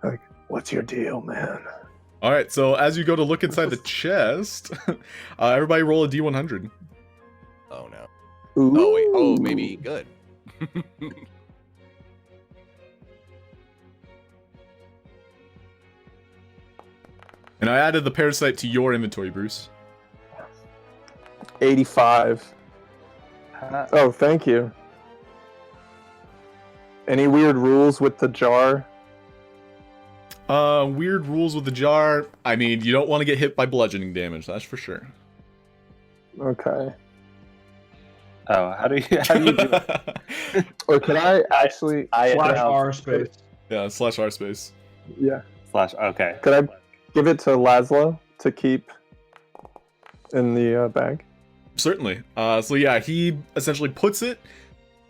it. What's your deal, man? All right, so as you go to look inside the chest, everybody roll a D100. Oh no. Oh wait. Oh, maybe good. And I added the parasite to your inventory, Bruce. 85. Oh, thank you. Any weird rules with the jar? Weird rules with the jar. I mean, you don't want to get hit by bludgeoning damage, that's for sure. Okay. Oh, how do you do it? Or can I actually? Slash R space. Yeah, /R space. Yeah. Slash. Okay. Could I give it to Laszlo to keep in the bag? Certainly. So yeah, he essentially puts it.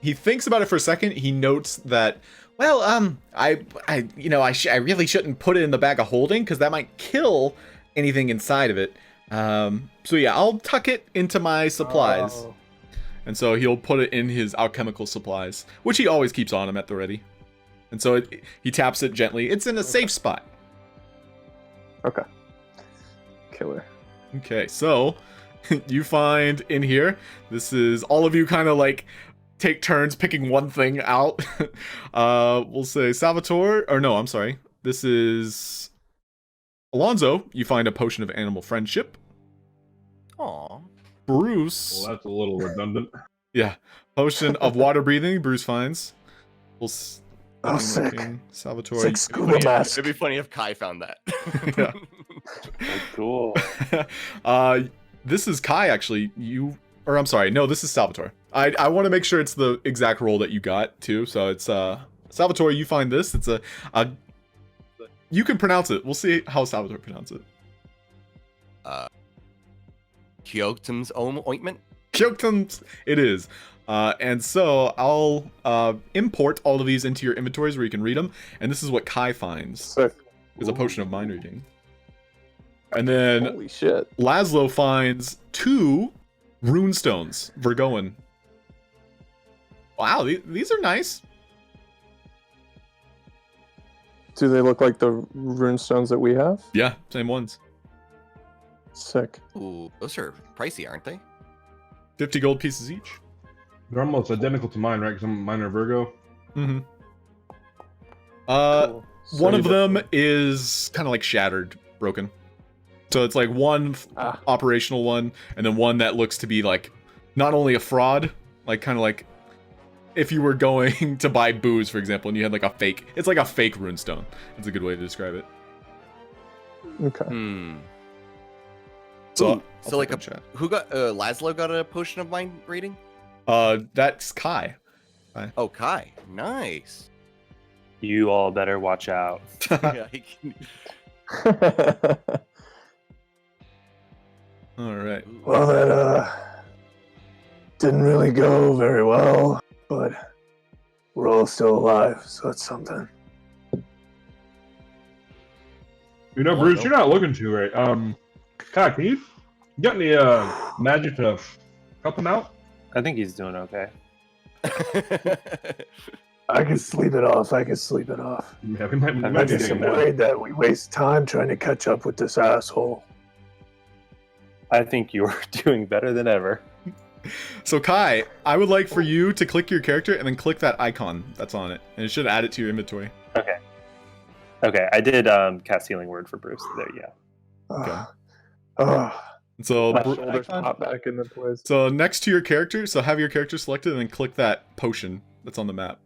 He thinks about it for a second. He notes that, well, I really shouldn't put it in the bag of holding because that might kill anything inside of it. So yeah, I'll tuck it into my supplies. Oh. And so he'll put it in his alchemical supplies, which he always keeps on him at the ready. And so he taps it gently. It's in a safe spot. Okay. Killer. Okay, so you find in here, this is all of you kind of like take turns picking one thing out. We'll say Salvatore, or no, I'm sorry. This is Alonso. You find a potion of animal friendship. Aw. Bruce. Well, that's a little redundant. Yeah. Potion of water breathing, Bruce finds. Sick. Salvatore. Sick scuba mask. It'd be funny if Kai found that. Yeah. Cool. This is Kai, actually. I'm sorry. No, this is Salvatore. I want to make sure it's the exact roll that you got, too. So it's, Salvatore, you find this. It's a you can pronounce it. We'll see how Salvatore pronounces it. Kyotum's ointment? Kyotum's, it is. And so I'll import all of these into your inventories where you can read them. And this is what Kai finds. Sick. Is a potion of mind reading. And then Holy shit. Laszlo finds 2 rune stones. Vergoan. Wow, these are nice. Do they look like the rune stones that we have? Yeah, same ones. Sick. Ooh, those are pricey, aren't they? 50 gold pieces each. They're almost identical to mine, right? Because mine are Virgo. Mm-hmm. Cool. So One you of did- them is kind of like shattered, broken. So it's like one operational one, and then one that looks to be like not only a fraud, like kind of like if you were going to buy booze, for example, and you had like a fake. It's like a fake runestone. It's a good way to describe it. Okay. So, Ooh, so like who got Laszlo got a potion of mind reading? That's Kai. Oh, Kai. Nice. You all better watch out. Yeah, All right. Well, that didn't really go very well, but we're all still alive, so that's something. You know, Bruce, you're not looking too right. Kai, can you got any magic to help him out? I think he's doing okay. I can sleep it off. Yeah, we might I'm be just doing that. worried that we waste time trying to catch up with this asshole. I think you're doing better than ever. So Kai, I would like for you to click your character and then click that icon that's on it, and it should add it to your inventory. Okay, I did cast Healing Word for Bruce. There you go. And so, My shoulders pop back into place. so next to your character, so have your character selected and then click that potion that's on the map.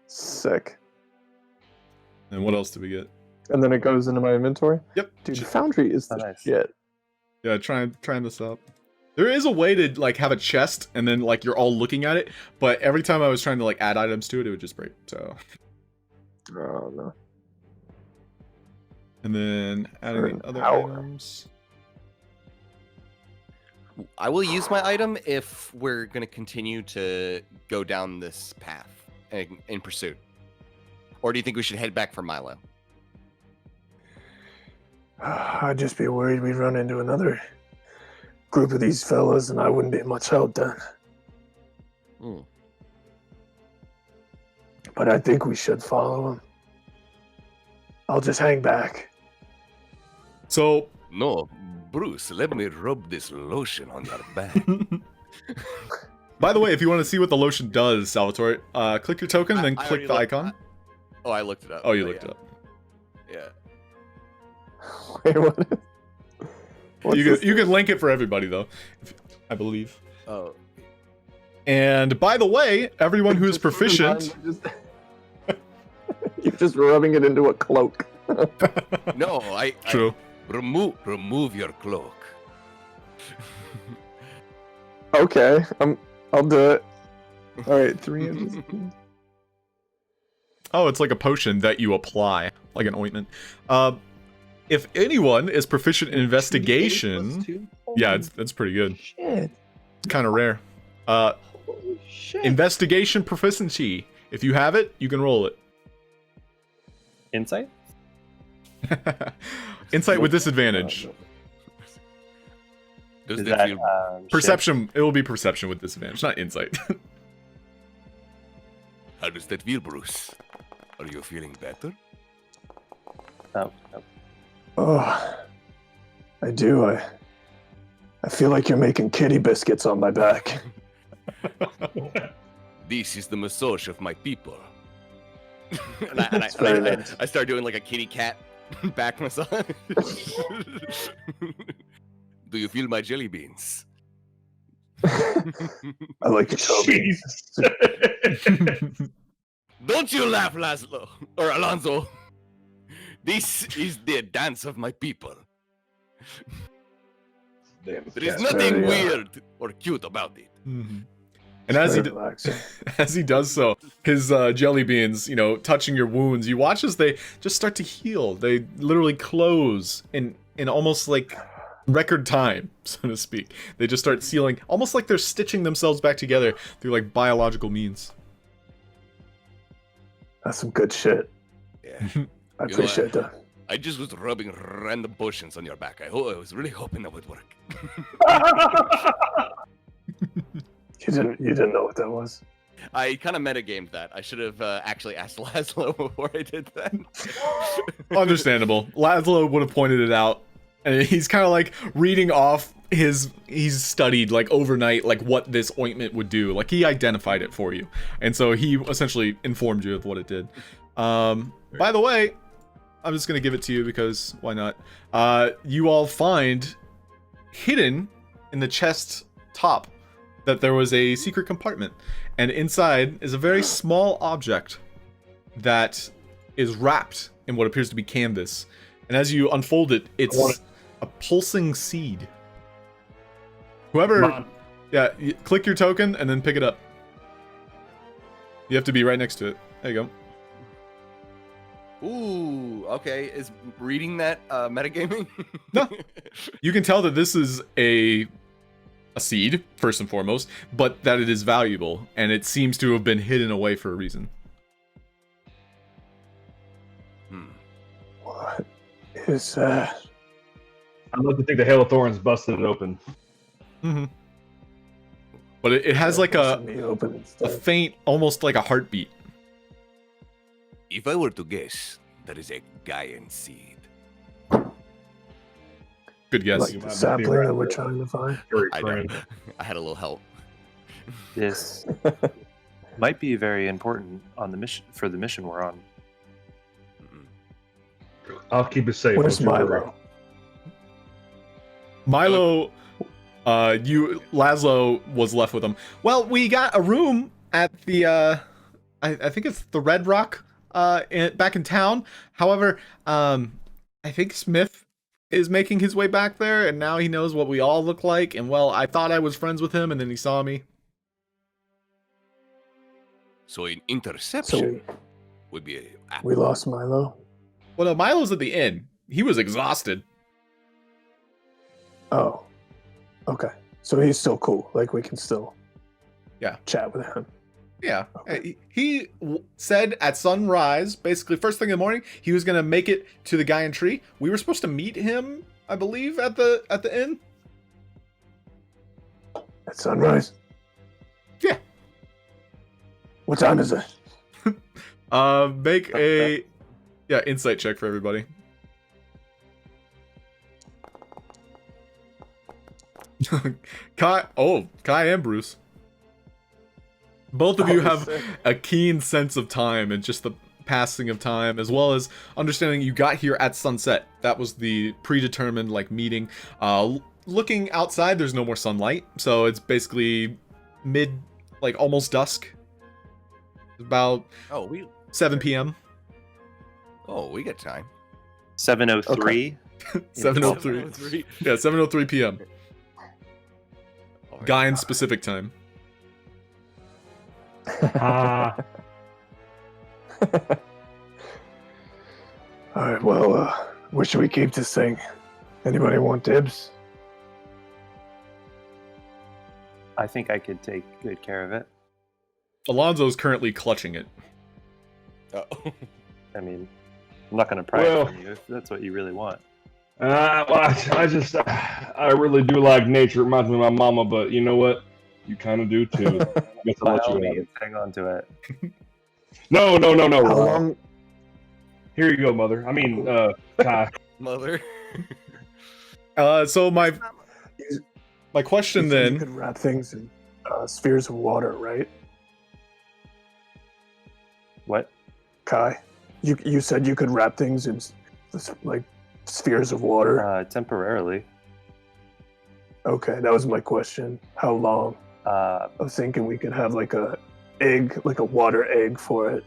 Sick. And what else do we get? And then it goes into my inventory? Yep. Dude, Foundry is the Nice. shit. Yeah, trying this out. There is a way to like have a chest and then like you're all looking at it, but every time I was trying to like add items to it, it would just break. So, Oh, no. and then adding Burn the other power. items. I will use my item if we're going to continue to go down this path in pursuit. Or do you think we should head back for Milo? I'd just be worried we'd run into another group of these fellas and I wouldn't be much help then. Hmm. But I think we should follow them. I'll just hang back. So, No, Bruce, let me rub this lotion on your back. by the way, if you want to see what the lotion does, Salvatore, click your token and then I click already the looked- icon. I looked it up. Oh, you but looked it up. Yeah. Wait, what? What's You this? can link it for everybody though, I believe. Oh. And by the way, everyone who is proficient. You're just rubbing it into a cloak. No, I True. Remove your cloak. Okay, I'll do it. All right, 3 inches. Oh, it's like a potion that you apply, like an ointment. If anyone is proficient in investigation, yeah, that's pretty good. Shit. It's kind of rare. Holy shit. Investigation proficiency. If you have it, you can roll it. Insight? Insight with disadvantage. Does Is that that feel Perception. It will be perception with disadvantage, not insight. how does that feel, Bruce? Are you feeling better? No, no. Oh, I do. I feel like you're making kitty biscuits on my back. This is the massage of my people. I start doing like a kitty cat back massage. Do you feel my jelly beans? I like your Toby. Jesus. Don't you laugh, Laszlo or Alonso. This is the dance of my people. Damn, There is cat. nothing very, weird or cute about it. Mhm. And as he Very relaxing. as he does so, his jelly beans, touching your wounds, you watch as they just start to heal. They literally close in almost like record time, so to speak. They just start sealing, almost like they're stitching themselves back together through like biological means. That's some good shit. Yeah. I appreciate that. I just was rubbing random potions on your back. I was really hoping that would work. You didn't know what that was. I kind of metagamed that. I should have actually asked Laszlo before I did that. Understandable. Laszlo would have pointed it out, and he's kind of like reading off he's studied like overnight like what this ointment would do. Like he identified it for you, and so he essentially informed you of what it did. By the way, I'm just gonna give it to you because why not? You all find hidden in the chest top that there was a secret compartment, and inside is a very small object that is wrapped in what appears to be canvas. And as you unfold it, it's a pulsing seed. Whoever, click your token and then pick it up. You have to be right next to it. There you go. Ooh, okay. Is reading that metagaming? No. You can tell that this is a seed, first and foremost, but that it is valuable, and it seems to have been hidden away for a reason. What is that? I'd like to think the Hail of Thorns busted it open. Mm-hmm. But it has like a faint, almost like a heartbeat. If I were to guess, that is a Gaian seed. Good guess. Like the sapling that we're trying to find. I don't. I had a little help. This might be very important on the mission for the mission we're on. I'll keep it safe. Where's Don't you worry. Milo? Milo, Laszlo was left with him. Well, we got a room at the, I think it's the Red Rock, back in town. However, I think Smith is making his way back there, and now he knows what we all look like. And well, I thought I was friends with him, and then he saw me. So an interception would be We lost Milo. Well, no, Milo's at the inn. He was exhausted. Oh, okay. So he's still cool. Like we can still, chat with him. Yeah. Okay. He said at sunrise, basically first thing in the morning, he was gonna make it to the Gaian tree. We were supposed to meet him, I believe, at the inn. At sunrise. Yeah. What time is it? Make a insight check for everybody. Kai and Bruce. Both of you have a keen sense of time and just the passing of time, as well as understanding you got here at sunset. That was the predetermined meeting. Looking outside, there's no more sunlight, so it's basically almost dusk. About 7 p.m. Oh, we got time. 7:03. 7:03. Yeah, 7:03 p.m. Gaian specific time. Ah. All right. Well, where should we keep this thing? Anybody want dibs? I think I could take good care of it. Alonso's currently clutching it. Oh. I mean, I'm not going to pry it from you if that's what you really want. Well, I really do like nature. It reminds me of my mama, but you know what? You kind of do too. I guess I'll By let all you have means, it. hang on to it. No. How long? Here you go, mother. I mean, Kai. Mother. So my question You then. could wrap things in spheres of water, right? What? Kai, you said you could wrap things in like spheres of water. Temporarily. Okay, that was my question. How long? I was thinking we could have like a egg, like a water egg for it.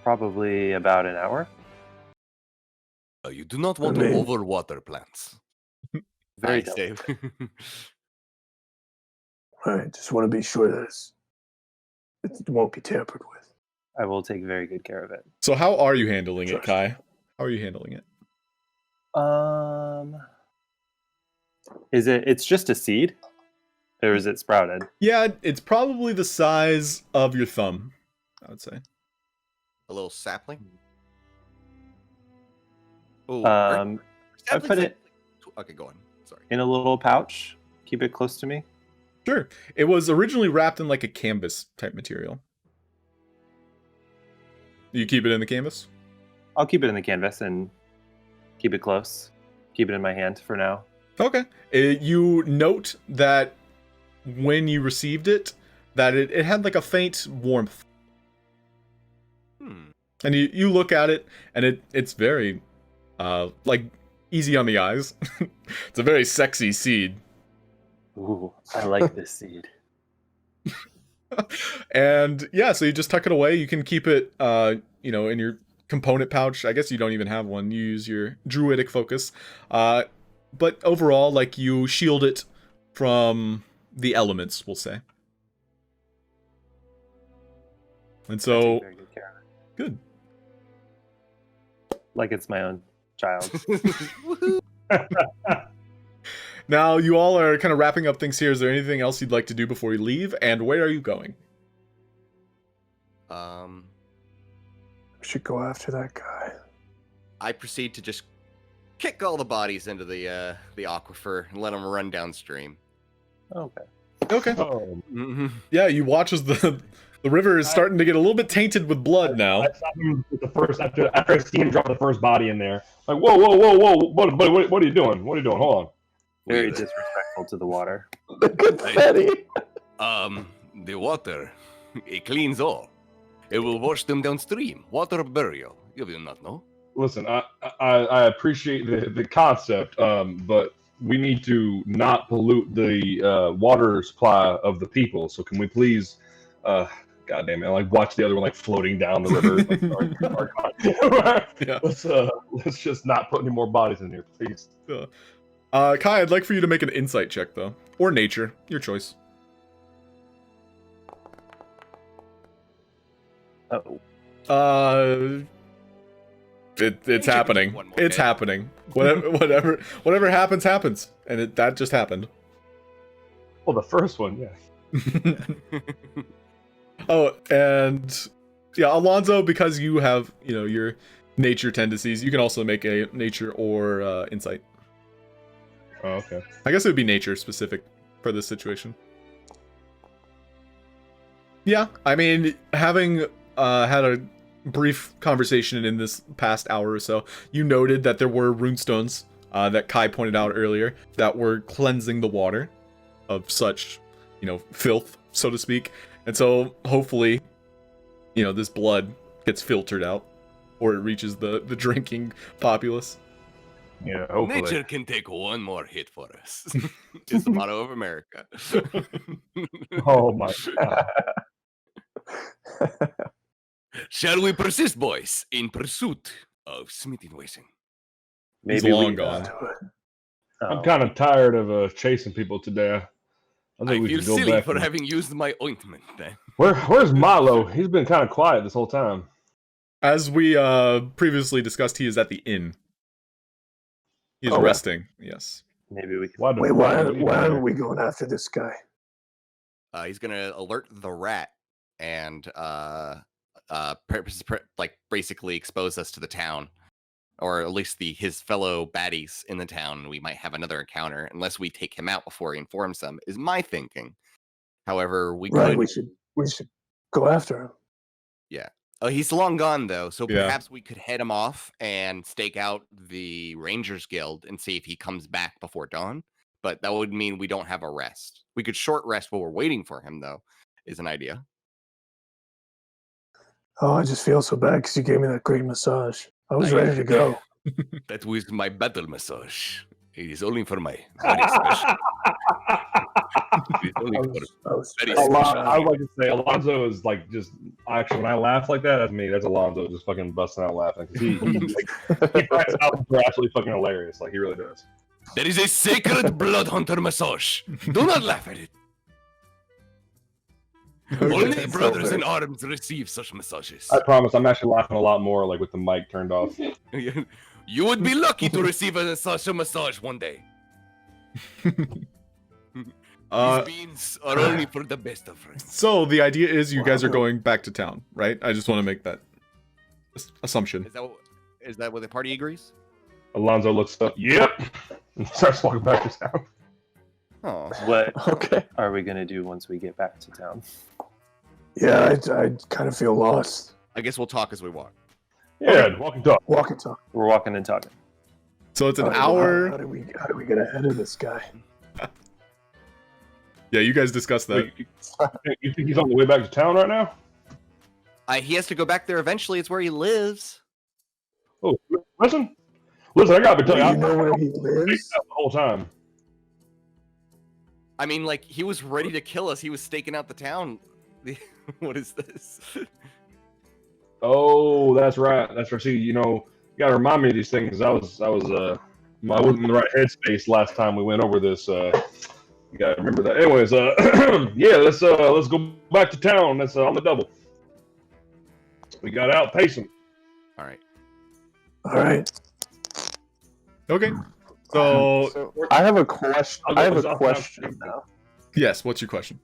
Probably about an hour. You do not want I mean- to overwater plants. Very Nice, Dave. All right, just want to be sure that it won't be tampered with. I will take very good care of it. So how are you handling it, Trust. Kai? How are you handling it? It's just a seed? Or is it sprouted? Yeah, it's probably the size of your thumb, I would say. A little sapling. Oh, I put it Okay, go on. Sorry. in a little pouch. Keep it close to me. Sure. It was originally wrapped in like a canvas type material. You keep it in the canvas? I'll keep it in the canvas and keep it close. Keep it in my hand for now. Okay. You note that when you received it, that it had like a faint warmth. And you look at it, and it's very, like, easy on the eyes. It's a very sexy seed. Ooh, I like this seed. And yeah, so you just tuck it away. You can keep it, in your component pouch. I guess you don't even have one. You use your druidic focus. But overall, like, you shield it from the elements, we'll say. And I so, take very good care of it. good. Like it's my own child. Now, you all are kind of wrapping up things here. Is there anything else you'd like to do before you leave? And where are you going? We should go after that guy. I proceed to just kick all the bodies into the aquifer and let them run downstream. Okay. Okay. Oh, Yeah, you watch as the river is starting to get a little bit tainted with blood now. I saw him with the first after I see him drop the first body in there. Like, whoa! What are you doing? What are you doing? Hold on. Very disrespectful to the water. The confetti. The water, it cleans all. It will wash them downstream. Water burial. You will not know. Listen, I appreciate the concept, but we need to not pollute the water supply of the people. So can we please, God damn it, like watch the other one like floating down the river? Yeah. Let's just not put any more bodies in here, please. Kai, I'd like for you to make an insight check, though. Or nature. Your choice. Oh. It's happening. One more It's hit. happening. Whatever happens. And that just happened. Well, the first one, yeah. Oh, and yeah, Alonso, because you have, your nature tendencies, you can also make a nature or insight. Oh, okay. I guess it would be nature specific for this situation. Yeah, I mean, having had a brief conversation in this past hour or so, you noted that there were runestones that Kai pointed out earlier that were cleansing the water of such, filth, so to speak. And so hopefully, this blood gets filtered out or it reaches the drinking populace. Yeah, hopefully. Nature can take one more hit for us. Is the motto of America. Oh my god. Shall we persist, boys, in pursuit of Smithy Wasting? He's Maybe long we, gone. I'm kind of tired of chasing people today. I I think we feel should go silly back for and- having used my ointment then. Where's Milo? He's been kind of quiet this whole time. As we previously discussed, he is at the inn. He is Oh, yeah. resting. Yes. Maybe we can. Why Wait, why aren't we going after this guy? He's gonna alert the rat and like basically expose us to the town, or at least his fellow baddies in the town. We might have another encounter unless we take him out before he informs them. Is my thinking. However, we Right, could. we should go after him. Oh, he's long gone though, so Yeah. perhaps we could head him off and stake out the Rangers Guild and see if he comes back before dawn. But that would mean we don't have a rest. We could short rest while we're waiting for him, though, is an idea. Oh, I just feel so bad because you gave me that great massage. I was ready to go. That was my battle massage. It is only for my very special. It is only for very special. I would like to say Alonso is like just actually when I laugh like that, that's me. That's Alonso just fucking busting out laughing because he finds out for absolutely fucking hilarious. Like he really does. There is a sacred blood hunter massage. Do not laugh at it. Only brothers in arms receive such massages. I promise, I'm actually laughing a lot more like with the mic turned off. You would be lucky to receive such a massage one day. These beans are only for the best of friends. So the idea is you guys are going back to town, right? I just want to make that assumption. Is that what the party agrees? Alonso looks up, yep, and starts walking back to town. Oh, What Okay. are we gonna do once we get back to town? Yeah, I kind of feel lost. I guess we'll talk as we walk. Yeah, walk and talk. Walk and talk. We're walking and talking. So it's an How hour. do we get ahead of this guy? Yeah, you guys discussed that. Wait, you think he's on the way back to town right now? He has to go back there eventually. It's where he lives. Oh, listen, I gotta tell you, Do I you know where he the lives? whole time. I mean, like, he was ready to kill us. He was staking out the town. What is this? Oh, that's right. That's right. See, you gotta remind me of these things. I wasn't in the right headspace last time we went over this. You gotta remember that. Anyways, yeah, let's go back to town. That's on the double. We gotta outpace him. All right. All right. Okay. So I have a question. I have a I'll- question now. yes, what's your question?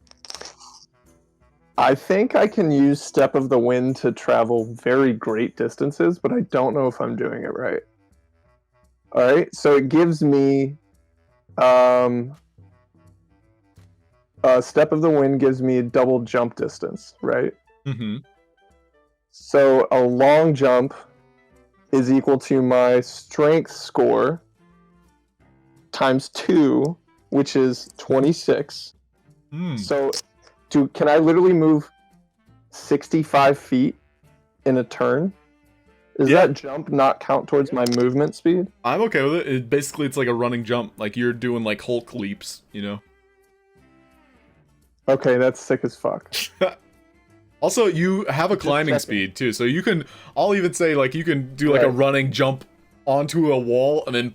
I think I can use Step of the Wind to travel very great distances, but I don't know if I'm doing it right. All right, so it gives me, Step of the Wind gives me a double jump distance, right? Mm-hmm. So a long jump is equal to my strength score times 2, which is 26. So can I literally move 65 feet in a turn? Does Yeah. that jump not count towards my movement speed? I'm okay with it. Basically, it's like a running jump. Like you're doing like Hulk leaps, you know? Okay, that's sick as fuck. Also, you have a climbing checking. speed too, so I'll even say like you can do like a Right. running jump onto a wall and then,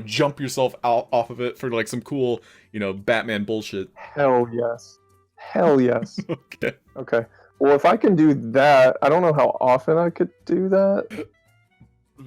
jump yourself out off of it for like some cool, Batman bullshit. Hell yes. Hell yes. Okay. Okay. Well, if I can do that, I don't know how often I could do that.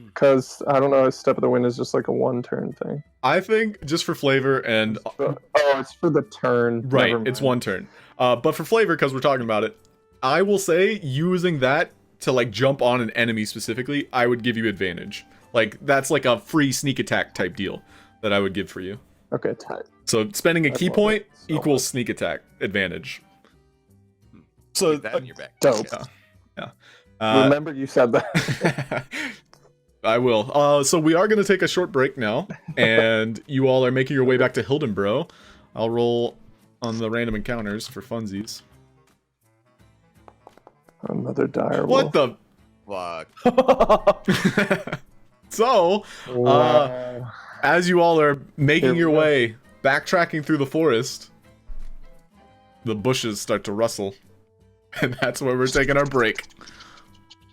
Because, I don't know, Step of the Wind is just like a one-turn thing. I think just for flavor and Oh, it's for the turn. right, Never it's mind. one turn. But for flavor, because we're talking about it, I will say using that to like jump on an enemy specifically, I would give you advantage. Like that's like a free sneak attack type deal that I would give for you. Okay, tight. So spending a I key love point it so equals sneak attack advantage. So Keep that in your back. Dope. Yeah. Remember you said that. I will. So we are going to take a short break now, and you all are making your way back to Hildenbro. I'll roll on the random encounters for funsies. Another dire What the? Fuck. So, Wow. as you all are making Here your we go. way, backtracking through the forest, the bushes start to rustle. And that's where we're taking our break.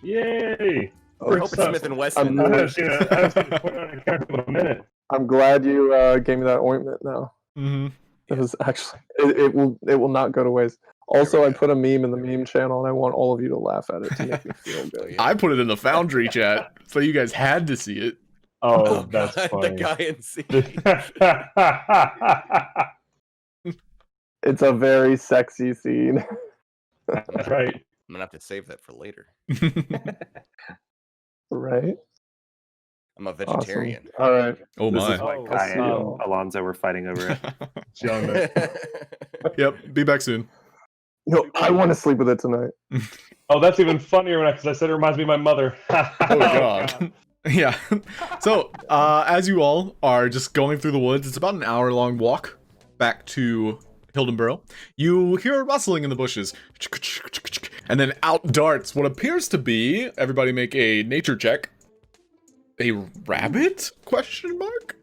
Yay! Oh, Hope Smith and Wesson. I'm- I haven't seen a point on encounter in a minute. I'm glad you gave me that ointment now. Mm-hmm. It was actually it will not go to waste. Also, I put a meme in the meme channel, and I want all of you to laugh at it to make me feel good. I put it in the Foundry chat, so you guys had to see it. Oh, that's God, funny. the guy in C. It's a very sexy scene. That's right. I'm gonna have to save that for later. Right? I'm a vegetarian. Awesome. All right. Oh This my. is why Oh, Gaia and oh. Alonso were fighting over it. Young man. Yep, be back soon. Yo, I want to sleep with it tonight. Oh, that's even funnier because I said it reminds me of my mother. Oh god. Yeah. So, as you all are just going through the woods, it's about an hour-long walk back to Hildenborough. You hear a rustling in the bushes. And then out darts what appears to be, everybody make a nature check. A rabbit? Question mark?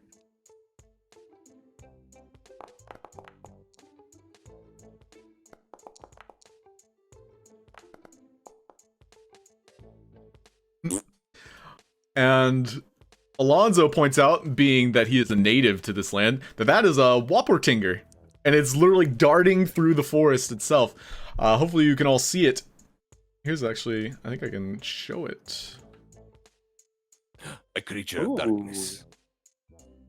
And Alonso points out, being that he is a native to this land, that is a Whoppertinger. And it's literally darting through the forest itself. Hopefully you can all see it. Here's actually, I think I can show it. A creature of darkness.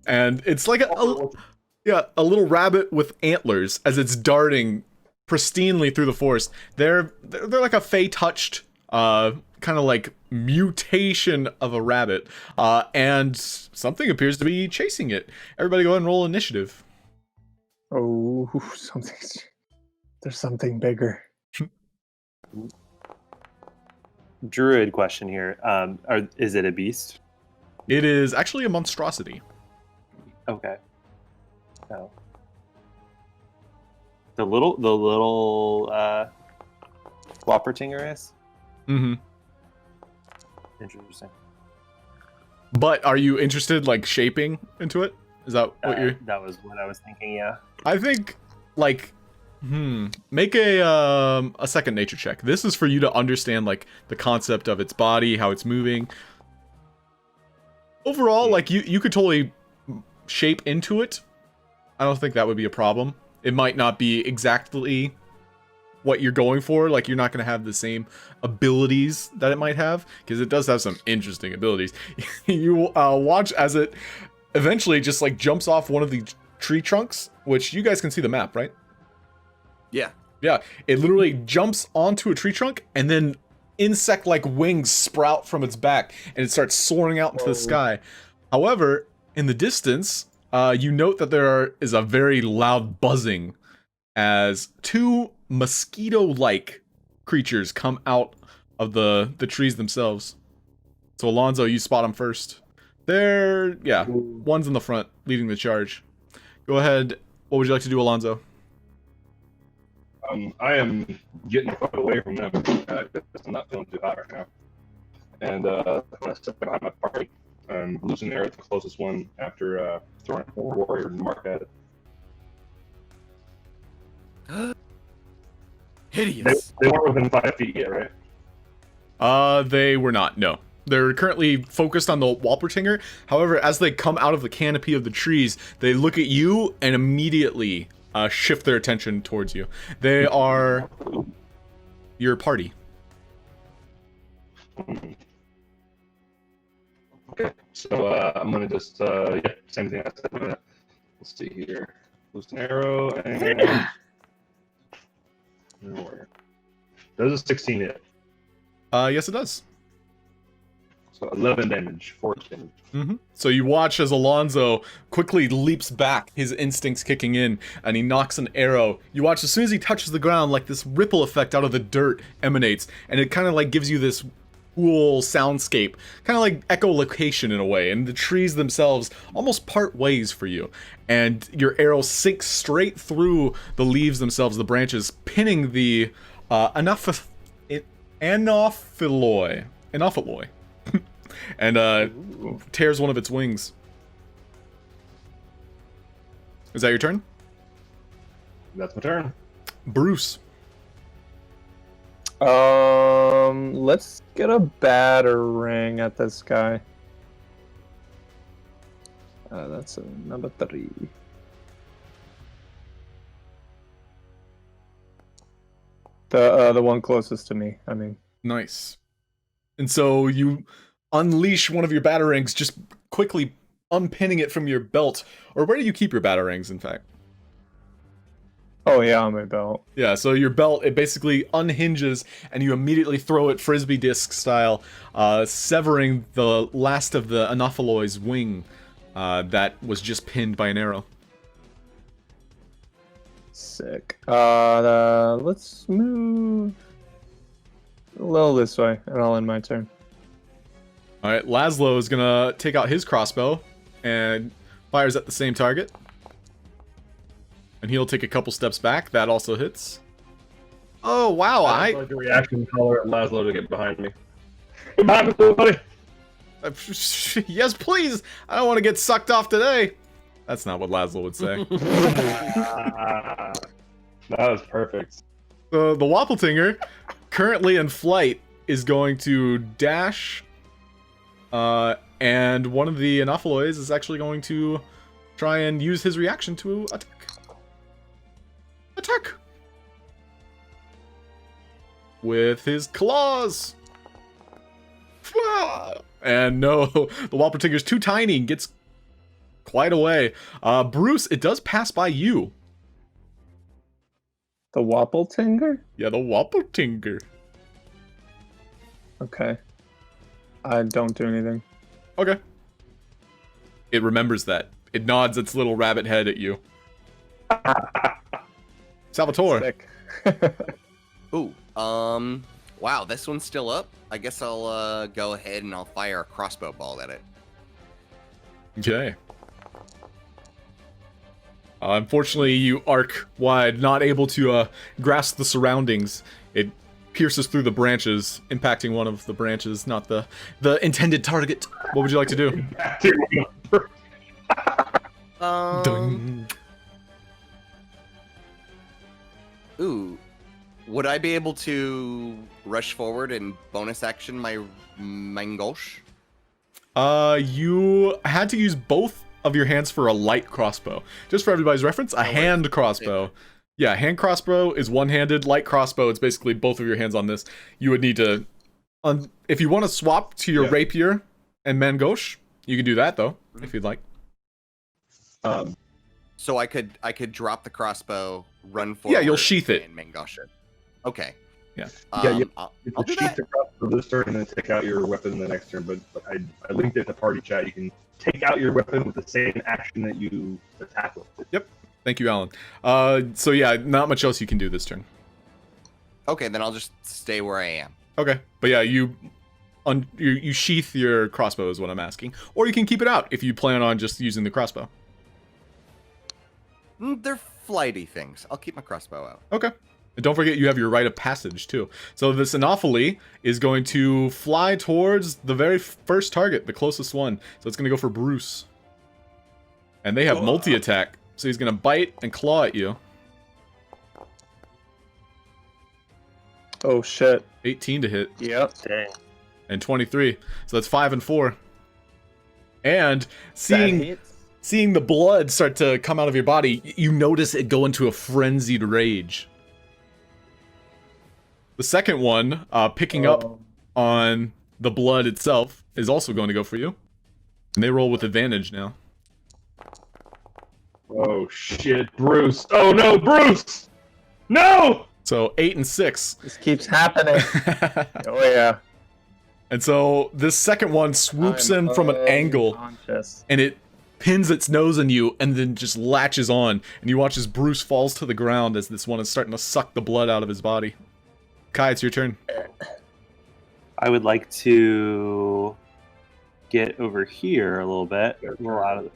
And it's like a little rabbit with antlers as it's darting pristinely through the forest. They're like a fey-touched, kind of like mutation of a rabbit, and something appears to be chasing it. Everybody go ahead and roll initiative. Oh, there's something bigger. Druid question here. Is it a beast? It is actually a monstrosity. Okay. Oh. The little Whoppertinger is? Mm-hmm. Interesting. But are you interested, like, shaping into it? Is that what you're... That was what I was thinking, yeah. I think, like, make a second nature check. This is for you to understand, like, the concept of its body, how it's moving. Overall, like, you could totally shape into it. I don't think that would be a problem. It might not be exactly what you're going for. Like, you're not going to have the same abilities that it might have, because it does have some interesting abilities. You watch as it eventually just, like, jumps off one of the tree trunks, which you guys can see the map, right? Yeah. Yeah, it literally jumps onto a tree trunk, and then insect-like wings sprout from its back, and it starts soaring out into the sky. However, in the distance, you note that there is a very loud buzzing as two mosquito-like creatures come out of the trees themselves. So Alonso, you spot them first. They're, yeah, one's in the front, leading the charge. Go ahead. What would you like to do, Alonso? I am getting far away from them. I'm not feeling too hot right now. And I'm going to step behind my party and loosen the arrow at the closest one after throwing a warrior mark at it. Hideous. They weren't within 5 feet yet, right? They were not, no. They're currently focused on the Whoppertinger. However, as they come out of the canopy of the trees, they look at you and immediately shift their attention towards you. They are your party. Okay, so I'm gonna just same thing I said. Let's see here. Loosen arrow and does a 16 hit? Yes, it does. So 11 damage, 4 damage. Mm-hmm. So you watch as Alonso quickly leaps back, his instincts kicking in, and he knocks an arrow. You watch as soon as he touches the ground, like this ripple effect out of the dirt emanates, and it kind of like gives you this cool soundscape, kind of like echolocation in a way, and the trees themselves almost part ways for you. And your arrow sinks straight through the leaves themselves, the branches, pinning the Anophylloi, and tears one of its wings. Is that your turn? That's my turn. Bruce. Let's get a battering at this guy. That's a number 3. The one closest to me, I mean. Nice. And so you unleash one of your batarangs, just quickly unpinning it from your belt. Or where do you keep your batarangs, in fact? Oh yeah, on my belt. Yeah, so your belt, it basically unhinges, and you immediately throw it frisbee disc style, severing the last of the Anopheloi's wing that was just pinned by an arrow. Sick. Let's move a little this way, and I'll end my turn. Alright, Laszlo is gonna take out his crossbow, and fires at the same target. And he'll take a couple steps back. That also hits. Oh, wow. I like a reaction color at Laszlo to get behind me. Come behind me, little buddy. Yes, please. I don't want to get sucked off today. That's not what Laszlo would say. That was perfect. The Wappletinger, currently in flight, is going to dash. And one of the Anopheloids is actually going to try and use his reaction to attack. Attack! With his claws! And no, the Wappertinger's too tiny and gets quite away. Bruce, it does pass by you. The Wappletinger? Yeah, the Wappletinger. Okay. I don't do anything. Okay. It remembers that. It nods its little rabbit head at you. Salvatore. Sick. Ooh, wow, this one's still up. I guess I'll go ahead and I'll fire a crossbow ball at it. Okay. Unfortunately, you arc wide, not able to grasp the surroundings. It pierces through the branches, impacting one of the branches, not the intended target. What would you like to do? Dun. Ooh, would I be able to rush forward and bonus action my mangosh? You had to use both of your hands for a light crossbow. Just for everybody's reference, a hand crossbow. Yeah, hand crossbow is one-handed. Light crossbow, it's basically both of your hands on this. You would need to... if you want to swap to your rapier and mangosh, you can do that, though, if you'd like. So I could drop the crossbow, run forward. Yeah, you'll sheath it. And mangosh it. Okay. Yeah. I'll You do can that. sheath the crossbow this turn and then take out your weapon the next turn, but I linked it to party chat. You can take out your weapon with the same action that you attack with. Yep. Thank you, Allan. So yeah, not much else you can do this turn. Okay, then I'll just stay where I am. Okay. But yeah, you sheath your crossbow is what I'm asking. Or you can keep it out if you plan on just using the crossbow. They're flighty things. I'll keep my crossbow out. Okay. And don't forget you have your rite of passage, too. So this Anopheles is going to fly towards the very first target, the closest one. So it's going to go for Bruce. And they have multi-attack. So he's going to bite and claw at you. Oh shit. 18 to hit. Yep. Dang. And 23. So that's 5 and 4. And seeing the blood start to come out of your body, you notice it go into a frenzied rage. The second one, picking up on the blood itself, is also going to go for you. And they roll with advantage now. Oh shit, Bruce! Oh no, Bruce! No! So 8 and 6. This keeps happening. Oh yeah. And so this second one swoops in from an angle, unconscious. and it pins its nose on you, and then just latches on. And you watch as Bruce falls to the ground as this one is starting to suck the blood out of his body. Kai, it's your turn. I would like to get over here a little bit. A little out of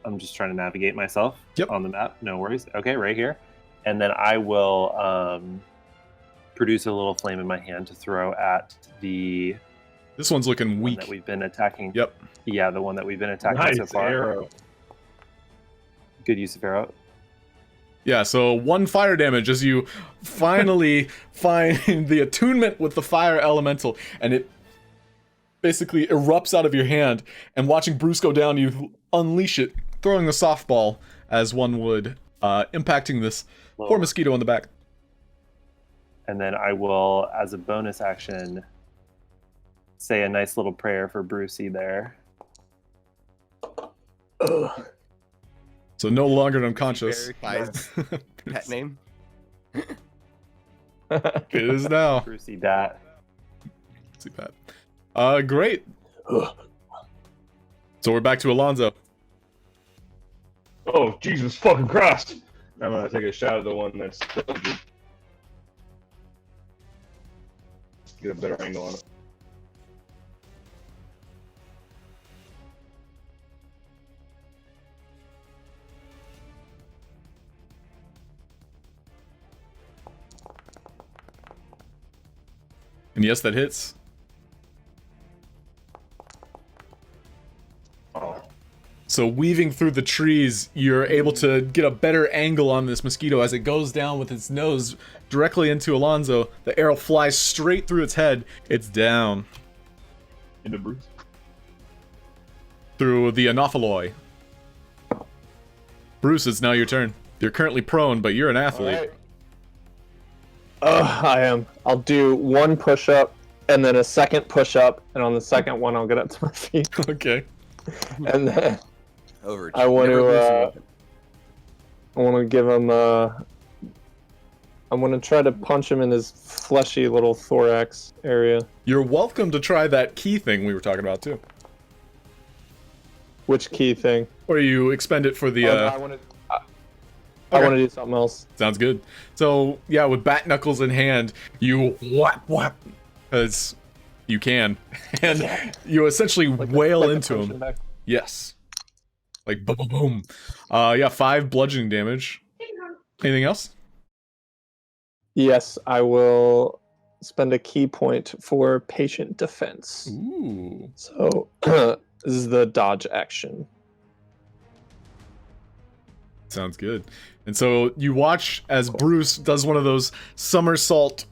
I'm just trying to navigate myself on the map. No worries. Okay, right here. And then I will produce a little flame in my hand to throw at the This one's looking one weak. that we've been attacking. Yep. Yeah, the one that we've been attacking Nice so far. arrow. Good use of arrow. Yeah, so 1 fire damage as you finally find the attunement with the fire elemental, and it basically erupts out of your hand, and watching Bruce go down, you unleash it, throwing the softball, as one would, impacting this poor mosquito on the back. And then I will, as a bonus action, say a nice little prayer for Brucey there. So no longer unconscious. Verifies pet name. It is now. Brucey Dat. See that. Great. So we're back to Alonso. Oh, Jesus fucking Christ! I'm gonna take a shot at the one that's... Get a better angle on it. And yes, that hits. Oh. So weaving through the trees, you're able to get a better angle on this mosquito as it goes down with its nose directly into Alonso. The arrow flies straight through its head. It's down. Into Bruce. Through the Anopheloid. Bruce, it's now your turn. You're currently prone, but you're an athlete. I am. I'll do one push-up and then a second push-up, and on the second one I'll get up to my feet. Okay. And then Over. I want to give him I want to try to punch him in his fleshy little thorax area. You're welcome to try that key thing we were talking about too. Which key thing? Or you expend it for the No, I want to do something else. Sounds good. So, yeah, with bat knuckles in hand, you whap, because you can. And you essentially wail into him. Yes. Like, boom, boom, boom. Yeah, 5 bludgeoning damage. Anything else? Yes, I will spend a key point for patient defense. Ooh. So, this is the dodge action. Sounds good. And so you watch as Bruce does one of those somersault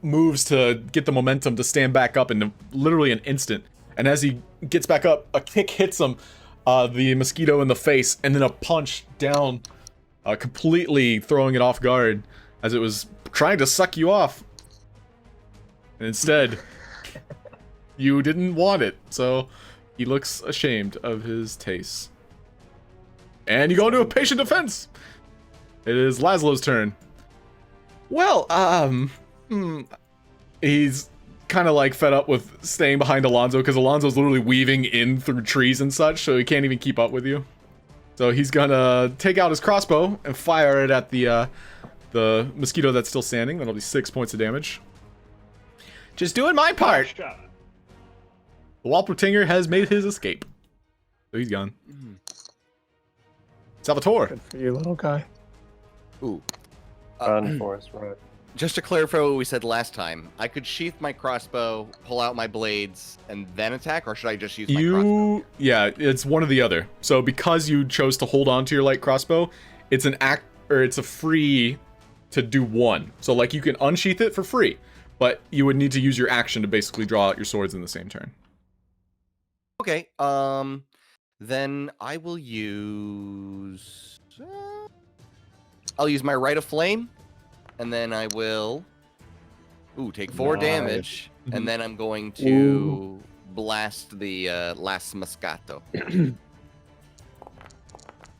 moves to get the momentum to stand back up in literally an instant. And as he gets back up, a kick hits him, the mosquito in the face, and then a punch down, completely throwing it off guard as it was trying to suck you off. And instead, you didn't want it, so he looks ashamed of his tastes. And you go into a patient defense. It is Laszlo's turn. Well, he's kind of like fed up with staying behind Alonso because Alonso's literally weaving in through trees and such, so he can't even keep up with you. So he's gonna take out his crossbow and fire it at the mosquito that's still standing. That'll be 6 points of damage. Just doing my part. The Walpertinger has made his escape, so he's gone. Salvatore. Good for you, little guy. Ooh. Run, Forrest, run. Just to clarify what we said last time, I could sheath my crossbow, pull out my blades, and then attack, or should I just use my crossbow? Yeah, it's one or the other. So because you chose to hold on to your light crossbow, it's it's a free to do one. So like you can unsheath it for free, but you would need to use your action to basically draw out your swords in the same turn. Okay, then I will use... I'll use my Rite of Flame, and then I will... take 4 damage, and then I'm going to blast the last Moscato.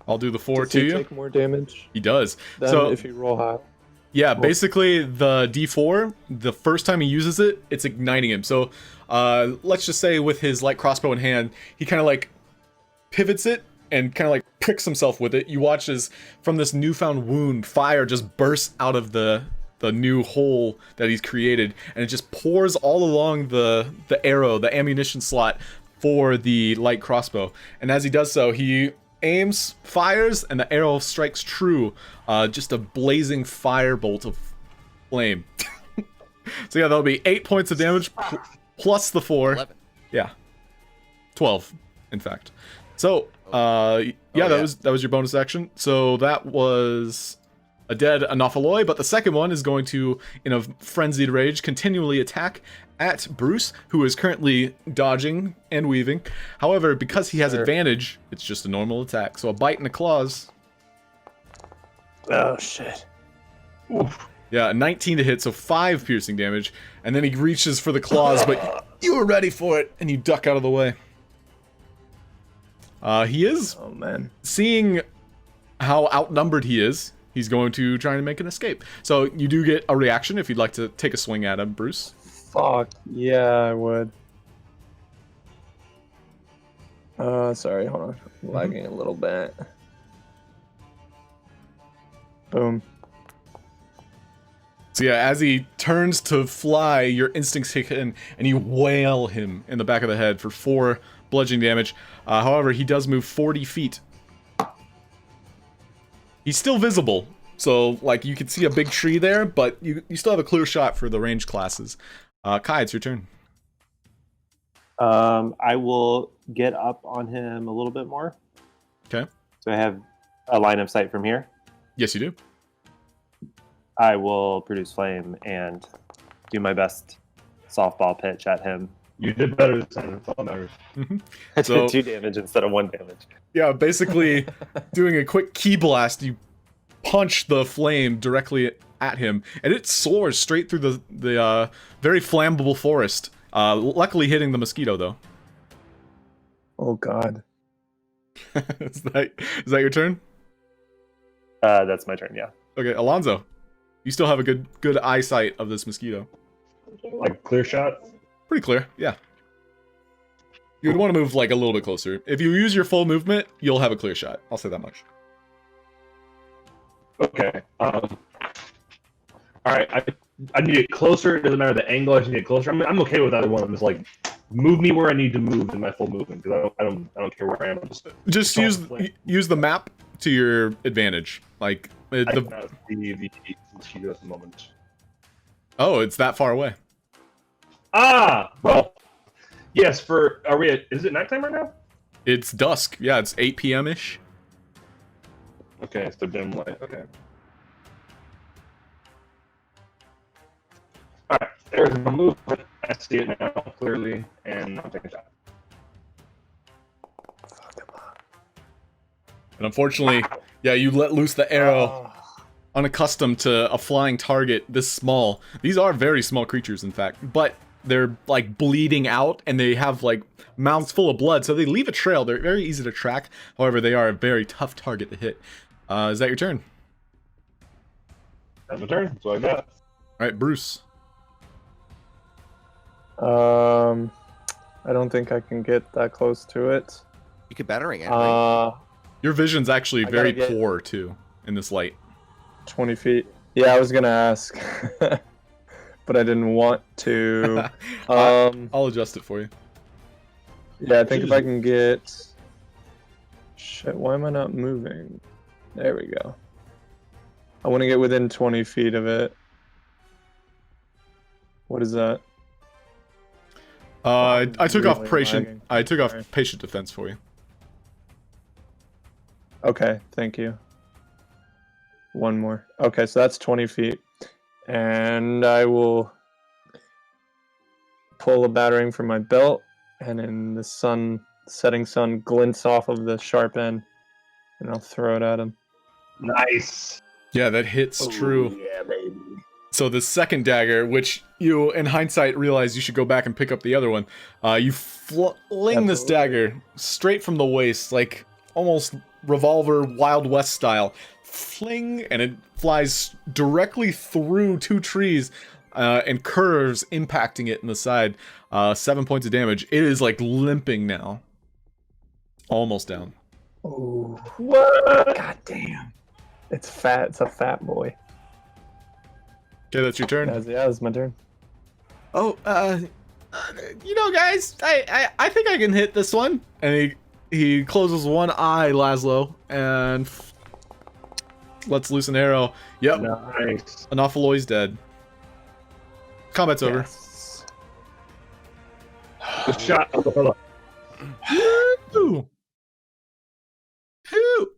I'll do the 4 Does to he you. take more damage He does. than So if you roll high? yeah, basically the D4, the first time he uses it, it's igniting him. So let's just say with his light crossbow in hand, he kind of like pivots it and kind of like pricks himself with it. You watch as from this newfound wound, fire just bursts out of the new hole that he's created, and it just pours all along the arrow, the ammunition slot for the light crossbow. And as he does so, he aims, fires, and the arrow strikes true. Just a blazing firebolt of flame. So yeah, that'll be 8 points of damage plus the 4. 11. Yeah, 12, in fact. So that was your bonus action. So that was a dead Anopheloid, but the second one is going to, in a frenzied rage, continually attack at Bruce, who is currently dodging and weaving. However, because he has advantage, it's just a normal attack. So a bite and a claws. Oh, shit. Oof. Yeah, 19 to hit, so 5 piercing damage. And then he reaches for the claws, but you were ready for it, and you duck out of the way. He is Oh man. seeing how outnumbered he is. He's going to try and make an escape. So you do get a reaction if you'd like to take a swing at him, Bruce. Fuck. Yeah, I would. Sorry, hold on. I'm lagging a little bit. Boom. So yeah, as he turns to fly, your instincts kick in, and you wail him in the back of the head for 4 bludgeoning damage. However, he does move 40 feet. He's still visible, so like you can see a big tree there, but you still have a clear shot for the range classes. Kai, it's your turn. I will get up on him a little bit more. Okay. So I have a line of sight from here. Yes, you do. I will produce flame and do my best softball pitch at him. You did better this time. That's all that matters. I So- did 2 damage instead of 1 damage. Yeah, basically doing a quick key blast, you punch the flame directly at him, and it soars straight through the very flammable forest. Luckily hitting the mosquito, though. Oh god. Is that your turn? That's my turn, yeah. Okay, Alonso. You still have a good eyesight of this mosquito. Like clear shot. Pretty clear, yeah. You would want to move like a little bit closer. If you use your full movement, you'll have a clear shot. I'll say that much. Okay. All right. I need to get closer. It doesn't matter the angle. I just need to get closer. I'm okay with either one. I'm just like move me where I need to move in my full movement because I don't care where I am. Just use the map to your advantage. Like I cannot see the mosquito at the moment. Oh, it's that far away. Well, yes. Is it nighttime right now? It's dusk. Yeah, it's 8 p.m. ish. Okay, so dim light. Okay. All right, there's my movement. I see it now clearly, and I'm taking a shot. And unfortunately, yeah, you let loose the arrow. Unaccustomed to a flying target this small. These are very small creatures, in fact, but they're like bleeding out, and they have like mouths full of blood, so they leave a trail. They're very easy to track. However, they are a very tough target to hit. Is that your turn? That's my turn. That's what I got. All right, Bruce. I don't think I can get that close to it. You could battering it. Right? Your vision's actually I very gotta get- poor too in this light. 20 feet. Yeah, I was gonna ask, but I didn't want to. I'll adjust it for you. Yeah, I think if I can get. Shit, why am I not moving? There we go. I want to get within 20 feet of it. What is that? I took off really patient. lagging. I took off Sorry. patient defense for you. Okay, thank you. One more. Okay, so that's 20 feet. And I will pull a battering from my belt, and then the setting sun glints off of the sharp end, and I'll throw it at him. Nice. Yeah, that hits true. Yeah, baby. So the second dagger, which you, in hindsight, realize you should go back and pick up the other one, you fling this Absolutely. dagger straight from the waist, like almost revolver Wild West style. Fling, and it flies directly through 2 trees and curves, impacting it in the side. 7 points of damage. It is like limping now. Almost down. Oh, what? God damn. It's fat. It's a fat boy. Okay, that's your turn. That's my turn. Oh, you know, guys, I think I can hit this one. And he closes one eye, Laszlo, and lets loose an arrow. Yep, Nice. Anopheloi's dead. Combat's over. Yes. Good shot. Hold on. Ooh. Ooh.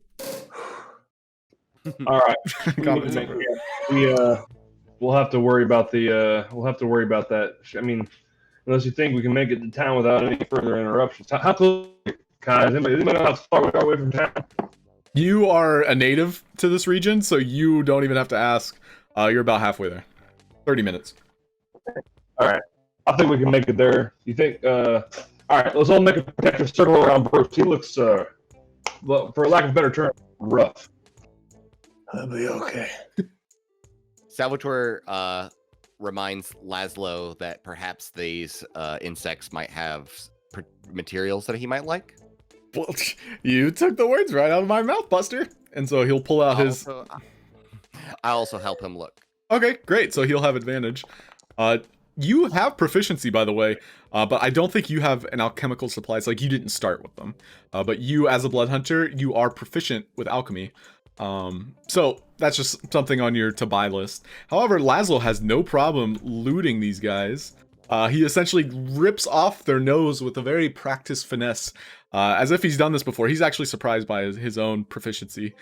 All right. Combat's over. We'll have to worry about that. I mean, unless you think we can make it to town without any further interruptions. How close, guys? Anybody know how far we are away from town? You are a native to this region, so you don't even have to ask. You're about halfway there. 30 minutes. All right. I think we can make it there. You think? All right. Let's all make a protective circle around Bruce. He looks, well, for lack of a better term, rough. I'll be okay. Salvatore reminds Laszlo that perhaps these insects might have materials that he might like. Well, you took the words right out of my mouth, Buster. And so he'll pull out his... I also help him look. Okay, great. So he'll have advantage. You have proficiency, by the way, but I don't think you have an alchemical supplies. Like, you didn't start with them. But you, as a blood hunter, you are proficient with alchemy. So that's just something on your to-buy list. However, Laszlo has no problem looting these guys. He essentially rips off their nose with a very practiced finesse, as if he's done this before. He's actually surprised by his own proficiency.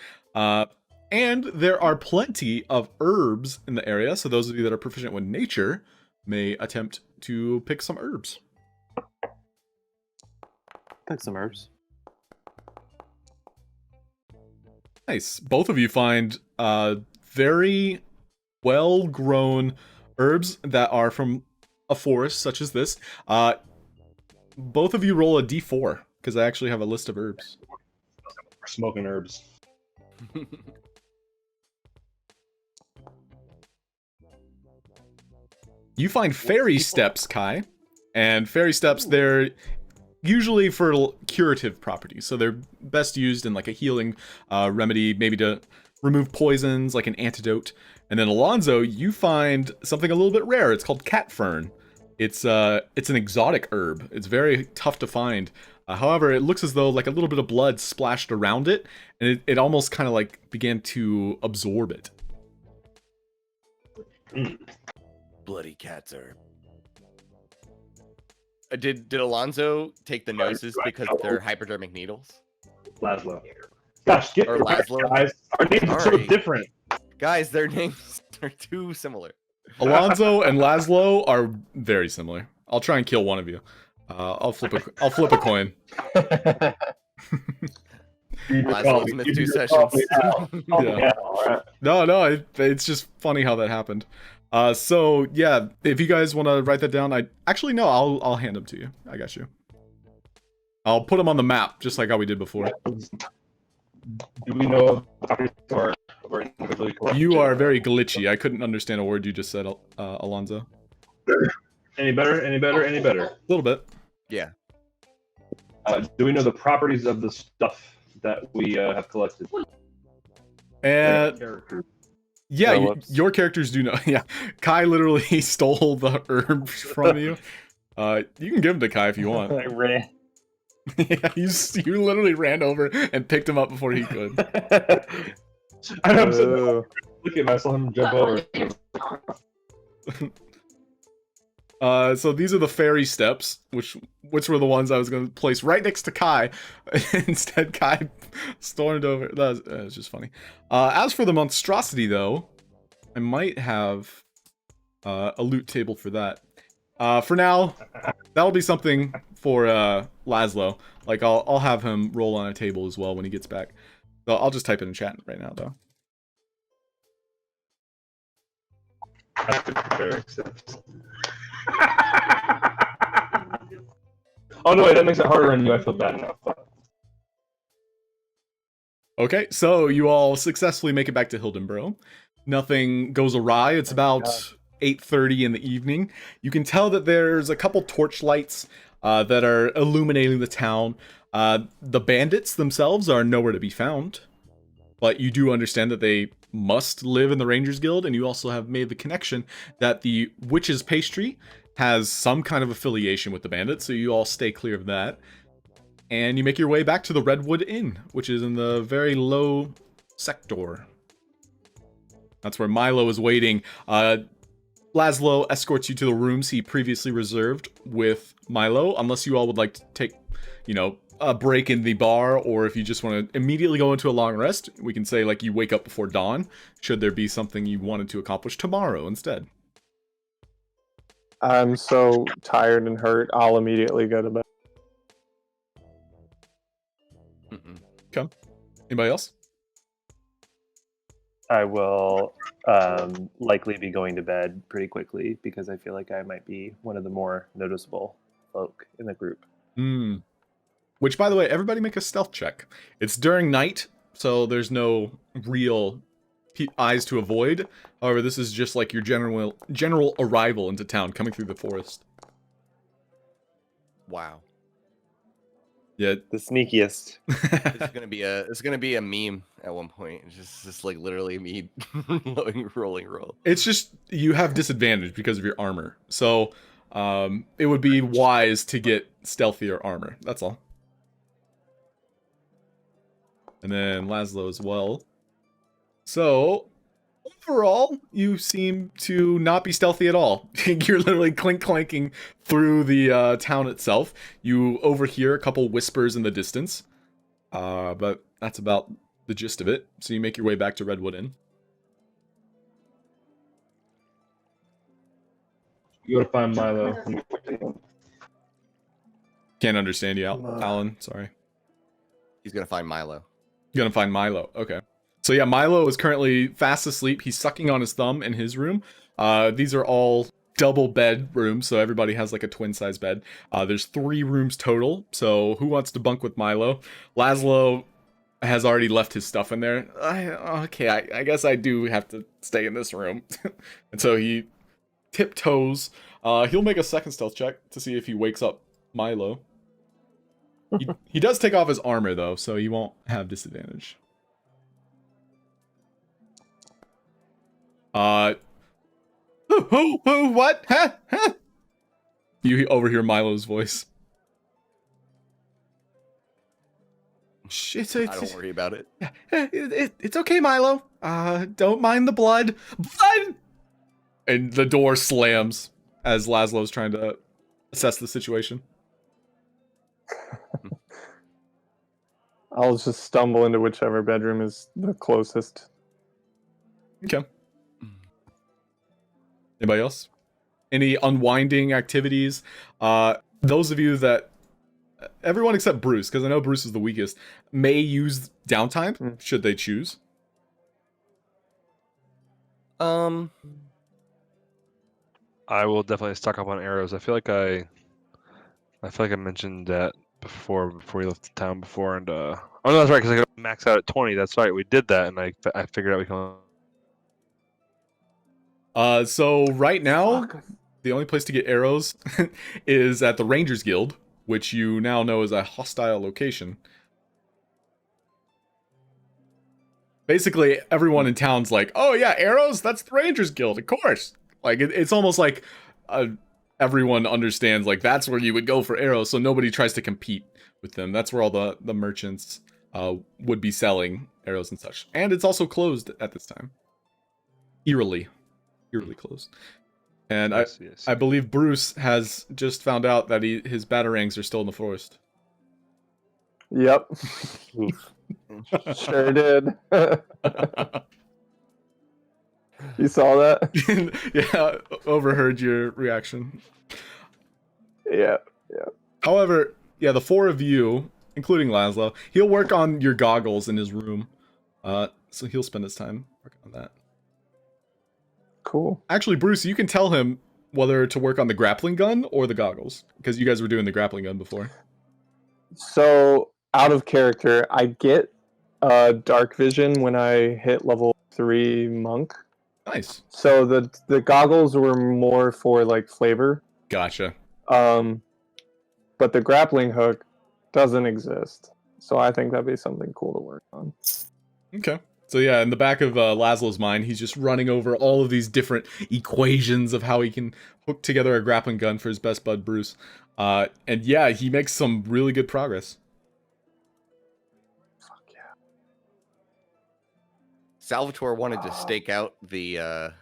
And there are plenty of herbs in the area, so those of you that are proficient with nature may attempt to pick some herbs. Pick some herbs. Nice. Both of you find very well-grown herbs that are from a forest such as this. Both of you roll a d4, because I actually have a list of herbs. We're smoking herbs. You find fairy steps, Kai. And fairy steps, they're usually for curative properties. So they're best used in like a healing remedy, maybe to remove poisons, like an antidote. And then Alonso, you find something a little bit rare. It's called cat fern. It's an exotic herb. It's very tough to find. However, it looks as though like a little bit of blood splashed around it, and it almost kind of like began to absorb it. Bloody cats are. Did Alonso take the noses because they're hypodermic needles? Laszlo. Gosh, get Or Laszlo. guys. Our names are so Sorry. different. Guys, their names are too similar. Alonso and Laszlo are very similar. I'll try and kill one of you. I'll flip a coin. Laszlo's missed 2 sessions. Yeah. No, it's just funny how that happened. So yeah, if you guys want to write that down, I'll hand them to you. I got you. I'll put them on the map, just like how we did before. Do we know or You are very glitchy. I couldn't understand a word you just said, Alonso. Any better? A little bit. Yeah. Do we know the properties of the stuff that we have collected? And Character. yeah, Oh, whoops. your characters do know. Yeah, Kai literally stole the herbs from you. You can give them to Kai if you want. I ran. Yeah, you literally ran over and picked him up before he could. I know, I'm so look at myself and jump over. So these are the fairy steps, which were the ones I was going to place right next to Kai. Instead, Kai stormed over. That's just funny. As for the monstrosity, though, I might have a loot table for that. For now, that'll be something for Laszlo. Like I'll have him roll on a table as well when he gets back. So I'll just type it in chat right now, though. Oh no, wait, that makes it harder on you. I feel bad now. Okay, so you all successfully make it back to Hildenborough. Nothing goes awry. It's about 8:30 in the evening. You can tell that there's a couple torch lights that are illuminating the town. The bandits themselves are nowhere to be found, but you do understand that they must live in the Rangers Guild, and you also have made the connection that the Witch's Pastry has some kind of affiliation with the bandits, so you all stay clear of that. And you make your way back to the Redwood Inn, which is in the very low sector. That's where Milo is waiting. Laszlo escorts you to the rooms he previously reserved with Milo, unless you all would like to take, a break in the bar, or if you just want to immediately go into a long rest, we can say, like, you wake up before dawn, should there be something you wanted to accomplish tomorrow instead. I'm so tired and hurt, I'll immediately go to bed. Anybody else? I will likely be going to bed pretty quickly because I feel like I might be one of the more noticeable folk in the group. Which, by the way, everybody make a stealth check. It's during night, so there's no real eyes to avoid. However, this is just like your general arrival into town, coming through the forest. Wow. Yeah, the sneakiest. It's gonna be a meme at one point. It's just like literally me rolling roll. It's just you have disadvantage because of your armor, so it would be wise to get stealthier armor. That's all. And then Laszlo as well. So overall, you seem to not be stealthy at all. You're literally clanking through the town itself. You overhear a couple whispers in the distance, but that's about the gist of it. So you make your way back to Redwood Inn. You gotta find Milo. Can't understand you, Allan. Sorry. He's gonna find Milo. You're gonna find Milo. Okay. So yeah, Milo is currently fast asleep. He's sucking on his thumb in his room. These are all double bed rooms, so everybody has like a twin size bed. There's 3 rooms total. So who wants to bunk with Milo? Laszlo has already left his stuff in there. I guess I do have to stay in this room. And so he tiptoes. He'll make a second stealth check to see if he wakes up Milo. He does take off his armor though, so he won't have disadvantage. What? Huh? You overhear Milo's voice. Shit, don't worry about it. It's okay, Milo. Don't mind the blood. Blood! And the door slams as Laszlo's trying to assess the situation. I'll just stumble into whichever bedroom is the closest. Okay. Anybody else? Any unwinding activities? Those of you that... Everyone except Bruce, because I know Bruce is the weakest, may use downtime, should they choose. I will definitely stock up on arrows. I feel like I mentioned that before we left the town before, and oh no, that's right, because I got max out at 20. That's right, we did that, and I figured out we can. So right now, the only place to get arrows is at the Rangers Guild, which you now know is a hostile location. Basically, everyone in town's like, "Oh yeah, arrows? That's the Rangers Guild, of course." Like it's almost like everyone understands like that's where you would go for arrows, so nobody tries to compete with them. That's where all the merchants would be selling arrows and such. And it's also closed at this time. Eerily closed. And yes. I believe Bruce has just found out that his batarangs are still in the forest. Yep. Sure did. You saw that? Yeah, overheard your reaction. Yeah. However, yeah, the 4 of you, including Laszlo, he'll work on your goggles in his room. So he'll spend his time working on that. Cool. Actually, Bruce, you can tell him whether to work on the grappling gun or the goggles, because you guys were doing the grappling gun before. So, out of character, I get dark vision when I hit level 3 monk. Nice. So the goggles were more for like flavor. Gotcha. But the grappling hook doesn't exist. So I think that'd be something cool to work on. Okay. So yeah, in the back of Laszlo's mind, he's just running over all of these different equations of how he can hook together a grappling gun for his best bud, Bruce. And yeah, he makes some really good progress. Fuck yeah. Salvatore wanted to stake out the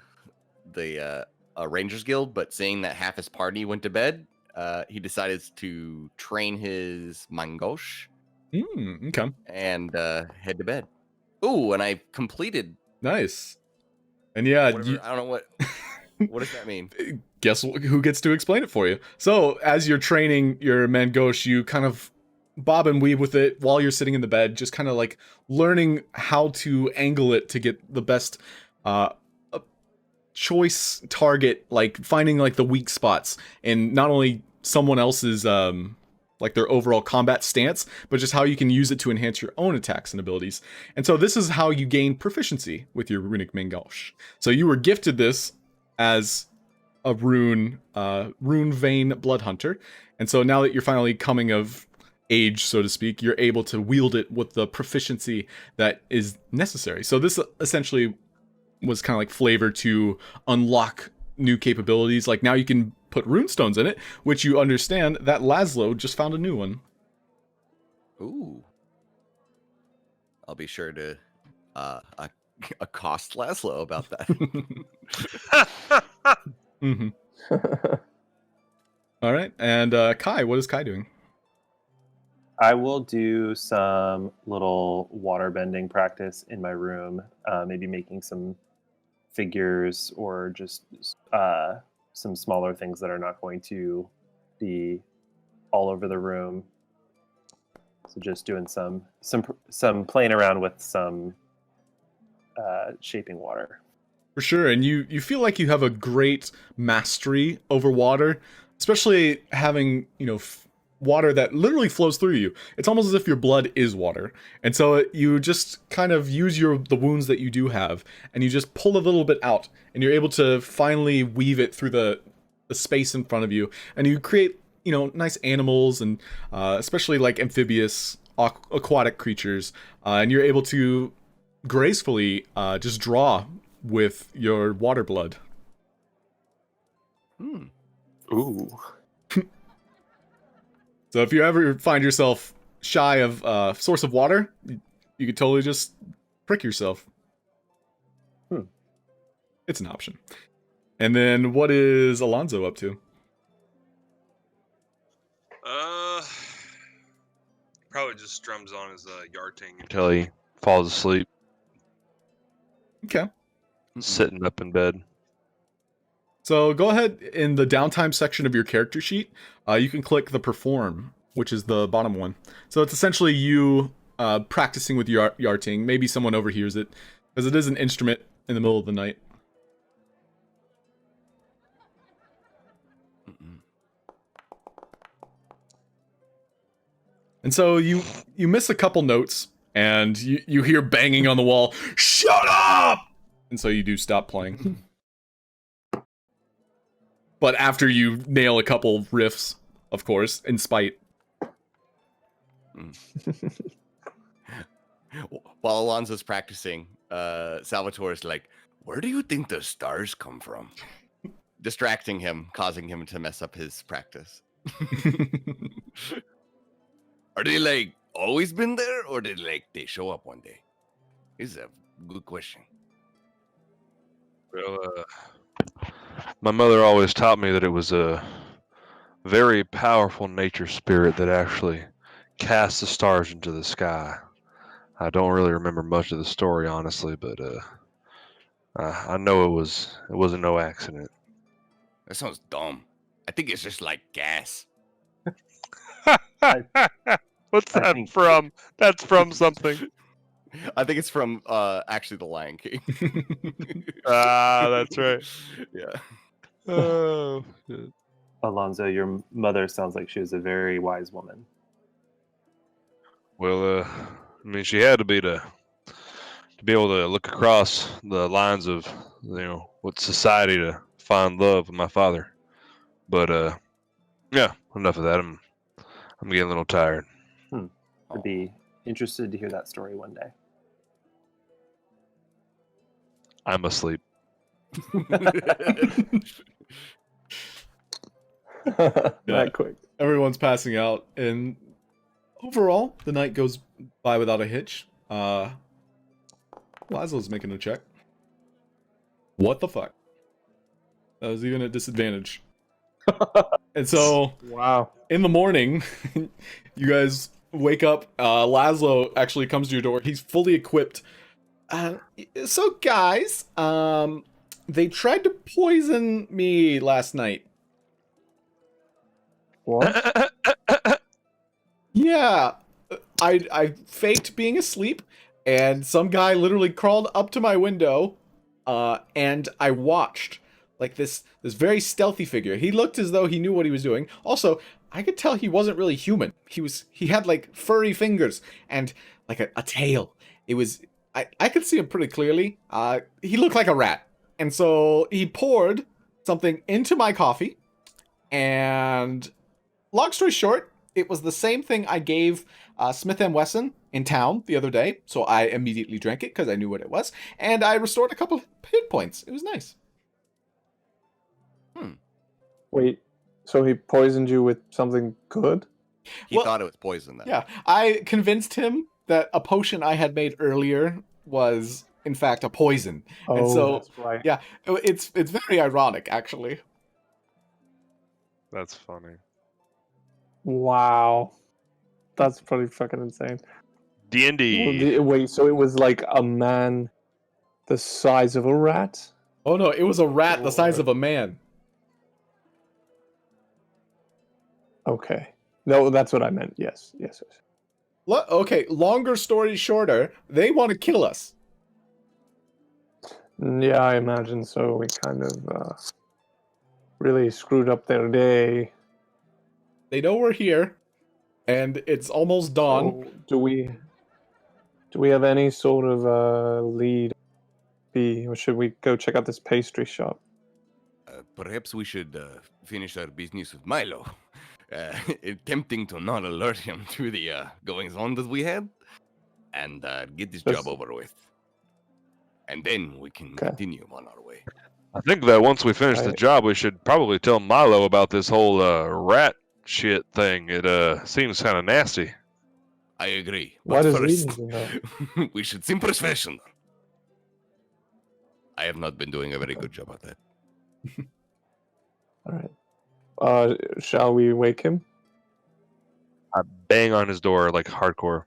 Rangers Guild, but seeing that half his party went to bed, he decided to train his mangosh. Okay. And head to bed. Ooh, and I completed. Nice. And yeah, I don't know what does that mean? Guess who gets to explain it for you. So as you're training your mangosh, you kind of bob and weave with it while you're sitting in the bed, just kind of like learning how to angle it to get the best choice target, like finding like the weak spots and not only someone else's like their overall combat stance, but just how you can use it to enhance your own attacks and abilities. And so this is how you gain proficiency with your runic Mingosh. So you were gifted this as a rune vein blood hunter, and so now that you're finally coming of age, so to speak, you're able to wield it with the proficiency that is necessary. So this essentially was kind of like flavor to unlock new capabilities. Like now you can put runestones in it, which you understand that Laszlo just found a new one. Ooh. I'll be sure to accost Laszlo about that. Mm-hmm. All right, and Kai, what is Kai doing? I will do some little water bending practice in my room, maybe making some figures or just some smaller things that are not going to be all over the room. So just doing some playing around with some shaping water. For sure, and you feel like you have a great mastery over water, especially having, water that literally flows through you. It's almost as if your blood is water. And so you just kind of use the wounds that you do have, and you just pull a little bit out, and you're able to finally weave it through the space in front of you, and you create, nice animals, and especially like amphibious, aquatic creatures, and you're able to gracefully just draw with your water blood. Ooh. So if you ever find yourself shy of a source of water, you could totally just prick yourself. It's an option. And then what is Alonso up to? Probably just strums on his yarting until he falls asleep, Okay. sitting up in bed. So go ahead in the downtime section of your character sheet. You can click the perform, which is the bottom one. So it's essentially you practicing with your yarting. Maybe someone overhears it, because it is an instrument in the middle of the night. And so you miss a couple notes, and you hear banging on the wall. Shut up! And so you do stop playing. But after you nail a couple riffs, of course, in spite. While Alonso's practicing, Salvatore's like, "Where do you think the stars come from?" Distracting him, causing him to mess up his practice. Are they like always been there, or did they show up one day? This is a good question. Well, my mother always taught me that it was a very powerful nature spirit that actually cast the stars into the sky. I don't really remember much of the story, honestly, but I know it wasn't no accident. That sounds dumb. I think it's just like gas. What's that from? That's from something. I think it's from actually The Lion King. That's right. Yeah. Oh, shit. Alonso, your mother sounds like she was a very wise woman. Well, she had to be able to look across the lines of, what society to find love with my father. But yeah, enough of that. I'm getting a little tired. I'd be interested to hear that story one day. I'm asleep. That quick. Everyone's passing out, and overall, the night goes by without a hitch. Laszlo's making a check. What the fuck? That was even a disadvantage. And so, Wow. in the morning, you guys wake up. Laszlo actually comes to your door. He's fully equipped. So guys, they tried to poison me last night. What? Yeah, I faked being asleep, and some guy literally crawled up to my window, and I watched like this very stealthy figure. He looked as though he knew what he was doing. Also, I could tell he wasn't really human. He had like furry fingers and like a tail. I could see him pretty clearly. He looked like a rat. And so he poured something into my coffee, and long story short, it was the same thing I gave Smith & Wesson in town the other day, so I immediately drank it because I knew what it was, and I restored a couple hit points. It was nice. Wait, so he poisoned you with something good? He thought it was poison, though. Yeah, I convinced him that a potion I had made earlier was, in fact, a poison. Oh, and so, that's right. yeah, it's very ironic, actually. That's funny. Wow. That's pretty fucking insane. D&D. Wait, so it was like a man the size of a rat? Oh no, it was a rat the size of a man. Okay. No, that's what I meant. Yes. Okay, longer story shorter, they want to kill us. Yeah, I imagine so. We kind of really screwed up their day. They know we're here, and it's almost dawn. So do we have any sort of lead? Or should we go check out this pastry shop? Perhaps we should finish our business with Milo. Attempting to not alert him to the goings-on that we had, and get this job over with. And then we can continue on our way. I think that once we finish the job, we should probably tell Milo about this whole rat shit thing. It seems kind of nasty. I agree. What But is first, leading we should seem professional. I have not been doing a very good job at that. All right. Shall we wake him? I bang on his door like hardcore.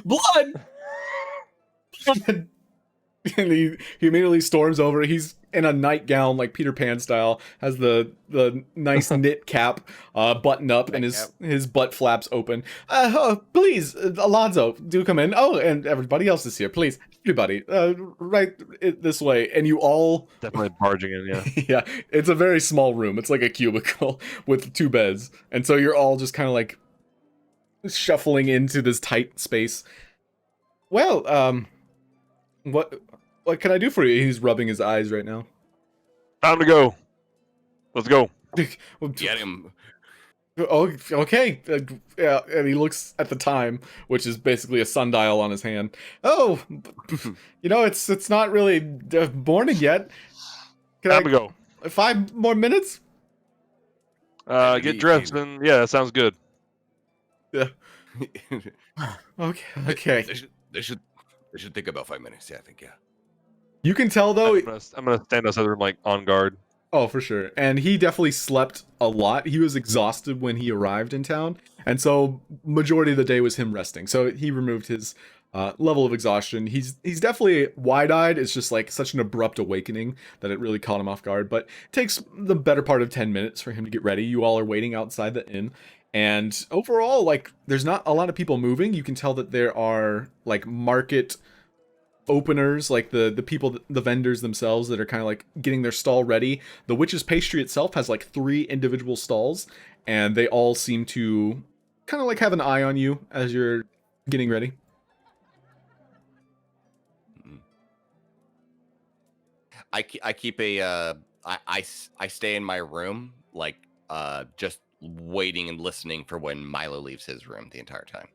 Blood! And he immediately storms over. He's in a nightgown, like Peter Pan style, has the nice knit cap buttoned up, and his butt flaps open. Please, Alonso, do come in. Oh, and everybody else is here. Please, everybody, right this way. And you all... Definitely barging in, yeah. Yeah, it's a very small room. It's like a cubicle with 2 beds. And so you're all just kind of like shuffling into this tight space. Well, what can I do for you? He's rubbing his eyes right now. Time to go. Let's go. Get him. Oh, okay. Yeah, and he looks at the time, which is basically a sundial on his hand. Oh, it's not really morning yet. Time to go. 5 more minutes? Get dressed and yeah, that sounds good. Yeah. Okay. They should take about 5 minutes. Yeah, I think. Yeah. You can tell though. I'm gonna stand outside the room like on guard. Oh, for sure. And he definitely slept a lot. He was exhausted when he arrived in town, and so majority of the day was him resting. So he removed his level of exhaustion. He's definitely wide-eyed. It's just like such an abrupt awakening that it really caught him off guard. But it takes the better part of 10 minutes for him to get ready. You all are waiting outside the inn. And overall, like, there's not a lot of people moving. You can tell that there are like market openers, like the people, the vendors themselves that are kind of like getting their stall ready. The witch's pastry itself has like 3 individual stalls, and they all seem to kind of like have an eye on you as you're getting ready. I keep a I stay in my room, like just waiting and listening for when Milo leaves his room the entire time.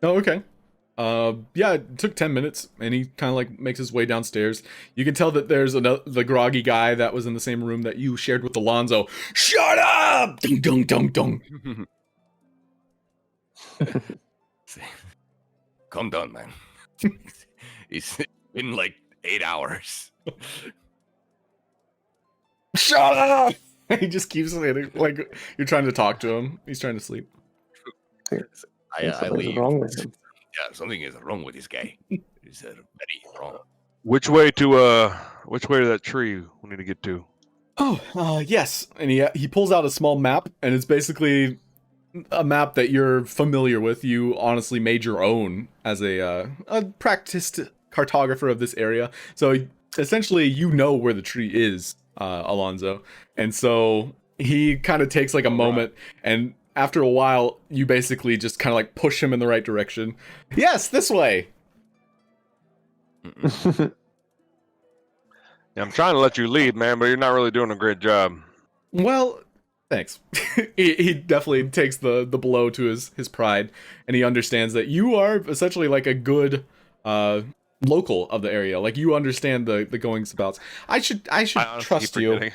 Oh, okay. Yeah, it took 10 minutes, and he kind of like makes his way downstairs. You can tell that there's the groggy guy that was in the same room that you shared with Alonso. Shut up! Dung, dung, dung, dung. Calm down, man. It's been like 8 hours. Shut up! He just keeps saying, like, you're trying to talk to him. He's trying to sleep. I leave. Wrong with him. Yeah, something is wrong with this guy. It's very wrong. Which way to that tree we need to get to? Oh, yes. And he pulls out a small map, and it's basically a map that you're familiar with. You honestly made your own as a practiced cartographer of this area. So essentially you know where the tree is, Alonso, and so he kind of takes like a moment, and after a while, you basically just kind of like push him in the right direction. Yes, this way. Yeah, I'm trying to let you lead, man, but you're not really doing a great job. Well, thanks. he definitely takes the blow to his pride, and he understands that you are essentially like a good local of the area. Like you understand the goings abouts. I should trust you.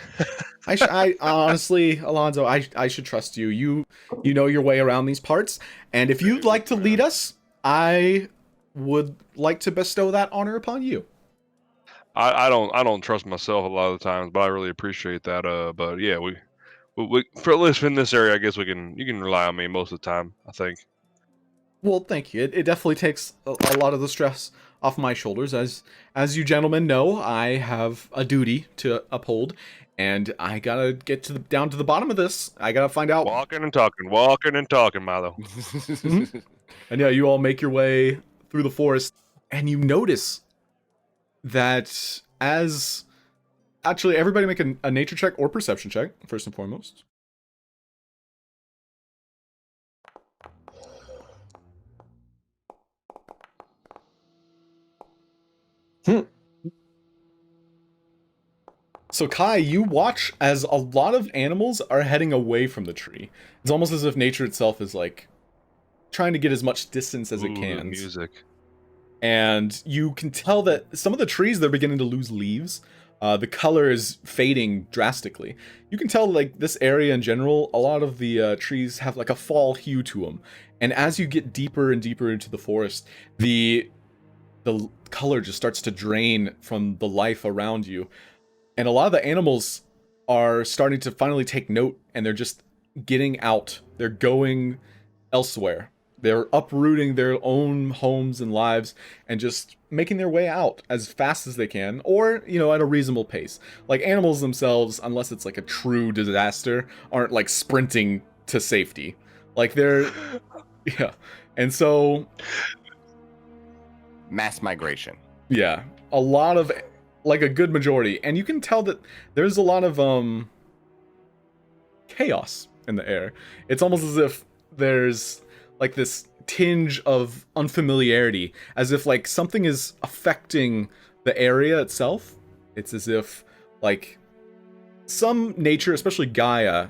I honestly, Alonso, I should trust you. You know your way around these parts, and if you'd like to lead us, I would like to bestow that honor upon you. I don't trust myself a lot of the times, but I really appreciate that. But yeah, we for at least in this area, I guess you can rely on me most of the time, I think. Well, thank you. It definitely takes a lot of the stress off my shoulders. As you gentlemen know, I have a duty to uphold, and I gotta get down to the bottom of this. I gotta find out. Walking and talking, Milo. Mm-hmm. And yeah, you all make your way through the forest, and you notice that as... Actually, everybody make a nature check or perception check, first and foremost. So Kai, you watch as a lot of animals are heading away from the tree. It's almost as if nature itself is like trying to get as much distance as it can. Music. And you can tell that some of the trees, they're beginning to lose leaves. The color is fading drastically. You can tell like this area in general, a lot of the trees have like a fall hue to them. And as you get deeper and deeper into the forest, the color just starts to drain from the life around you. And a lot of the animals are starting to finally take note, and they're just getting out. They're going elsewhere. They're uprooting their own homes and lives and just making their way out as fast as they can, or, you know, at a reasonable pace. Like animals themselves, unless it's like a true disaster, aren't like sprinting to safety. Like they're, yeah. And so... Mass migration. Yeah. A lot of, like a good majority. And you can tell that there's a lot of chaos in the air. It's almost as if there's like this tinge of unfamiliarity, as if like something is affecting the area itself. It's as if like some nature, especially Gaia,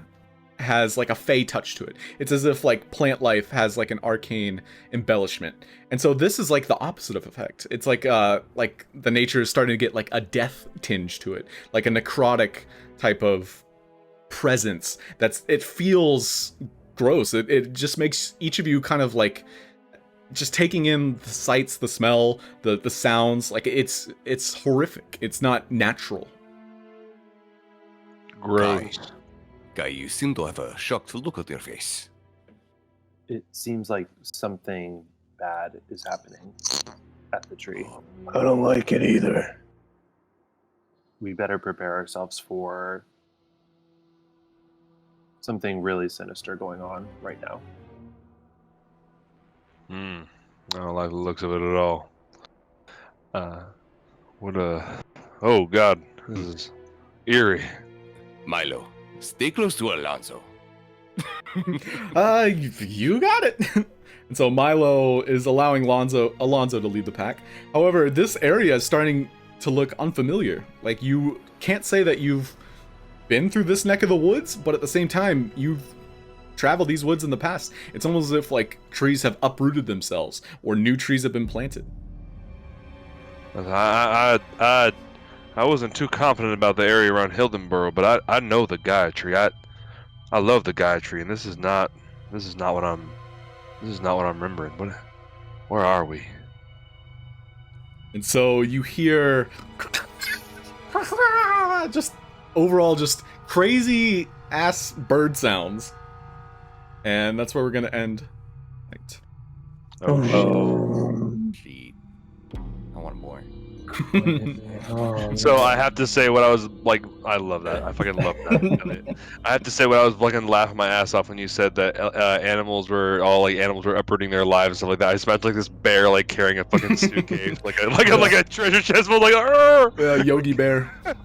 has like a fey touch to it. It's as if like plant life has like an arcane embellishment. And so this is like the opposite of effect. It's like the nature is starting to get like a death tinge to it, like a necrotic type of presence. It feels gross. It just makes each of you kind of like just taking in the sights, the smell, the sounds. Like it's horrific. It's not natural. Gross. Guy, you seem to have a shocked look on your face. It seems like something bad is happening at the tree. I don't like it either. We better prepare ourselves for something really sinister going on right now. I don't like the looks of it at all. Oh God, this is eerie. Milo, stay close to Alonso. You got it. And so Milo is allowing Alonso to lead the pack. However, this area is starting to look unfamiliar. Like, you can't say that you've been through this neck of the woods, but at the same time, you've traveled these woods in the past. It's almost as if like trees have uprooted themselves, or new trees have been planted. I wasn't too confident about the area around Hildenborough, but I know the Gaia tree. I love the Gaia tree, and this is not what I'm remembering. Where are we? And so you hear just overall just crazy ass bird sounds. And that's where we're gonna end. Right. Oh. Cheat. I want more. Oh, So man. I have to say what I was like. I love that. I fucking love that. I have to say what I was fucking laughing my ass off when you said that animals were uprooting their lives and stuff like that. I just imagined like this bear like carrying a fucking suitcase, like a treasure chest full, like. Yogi Bear.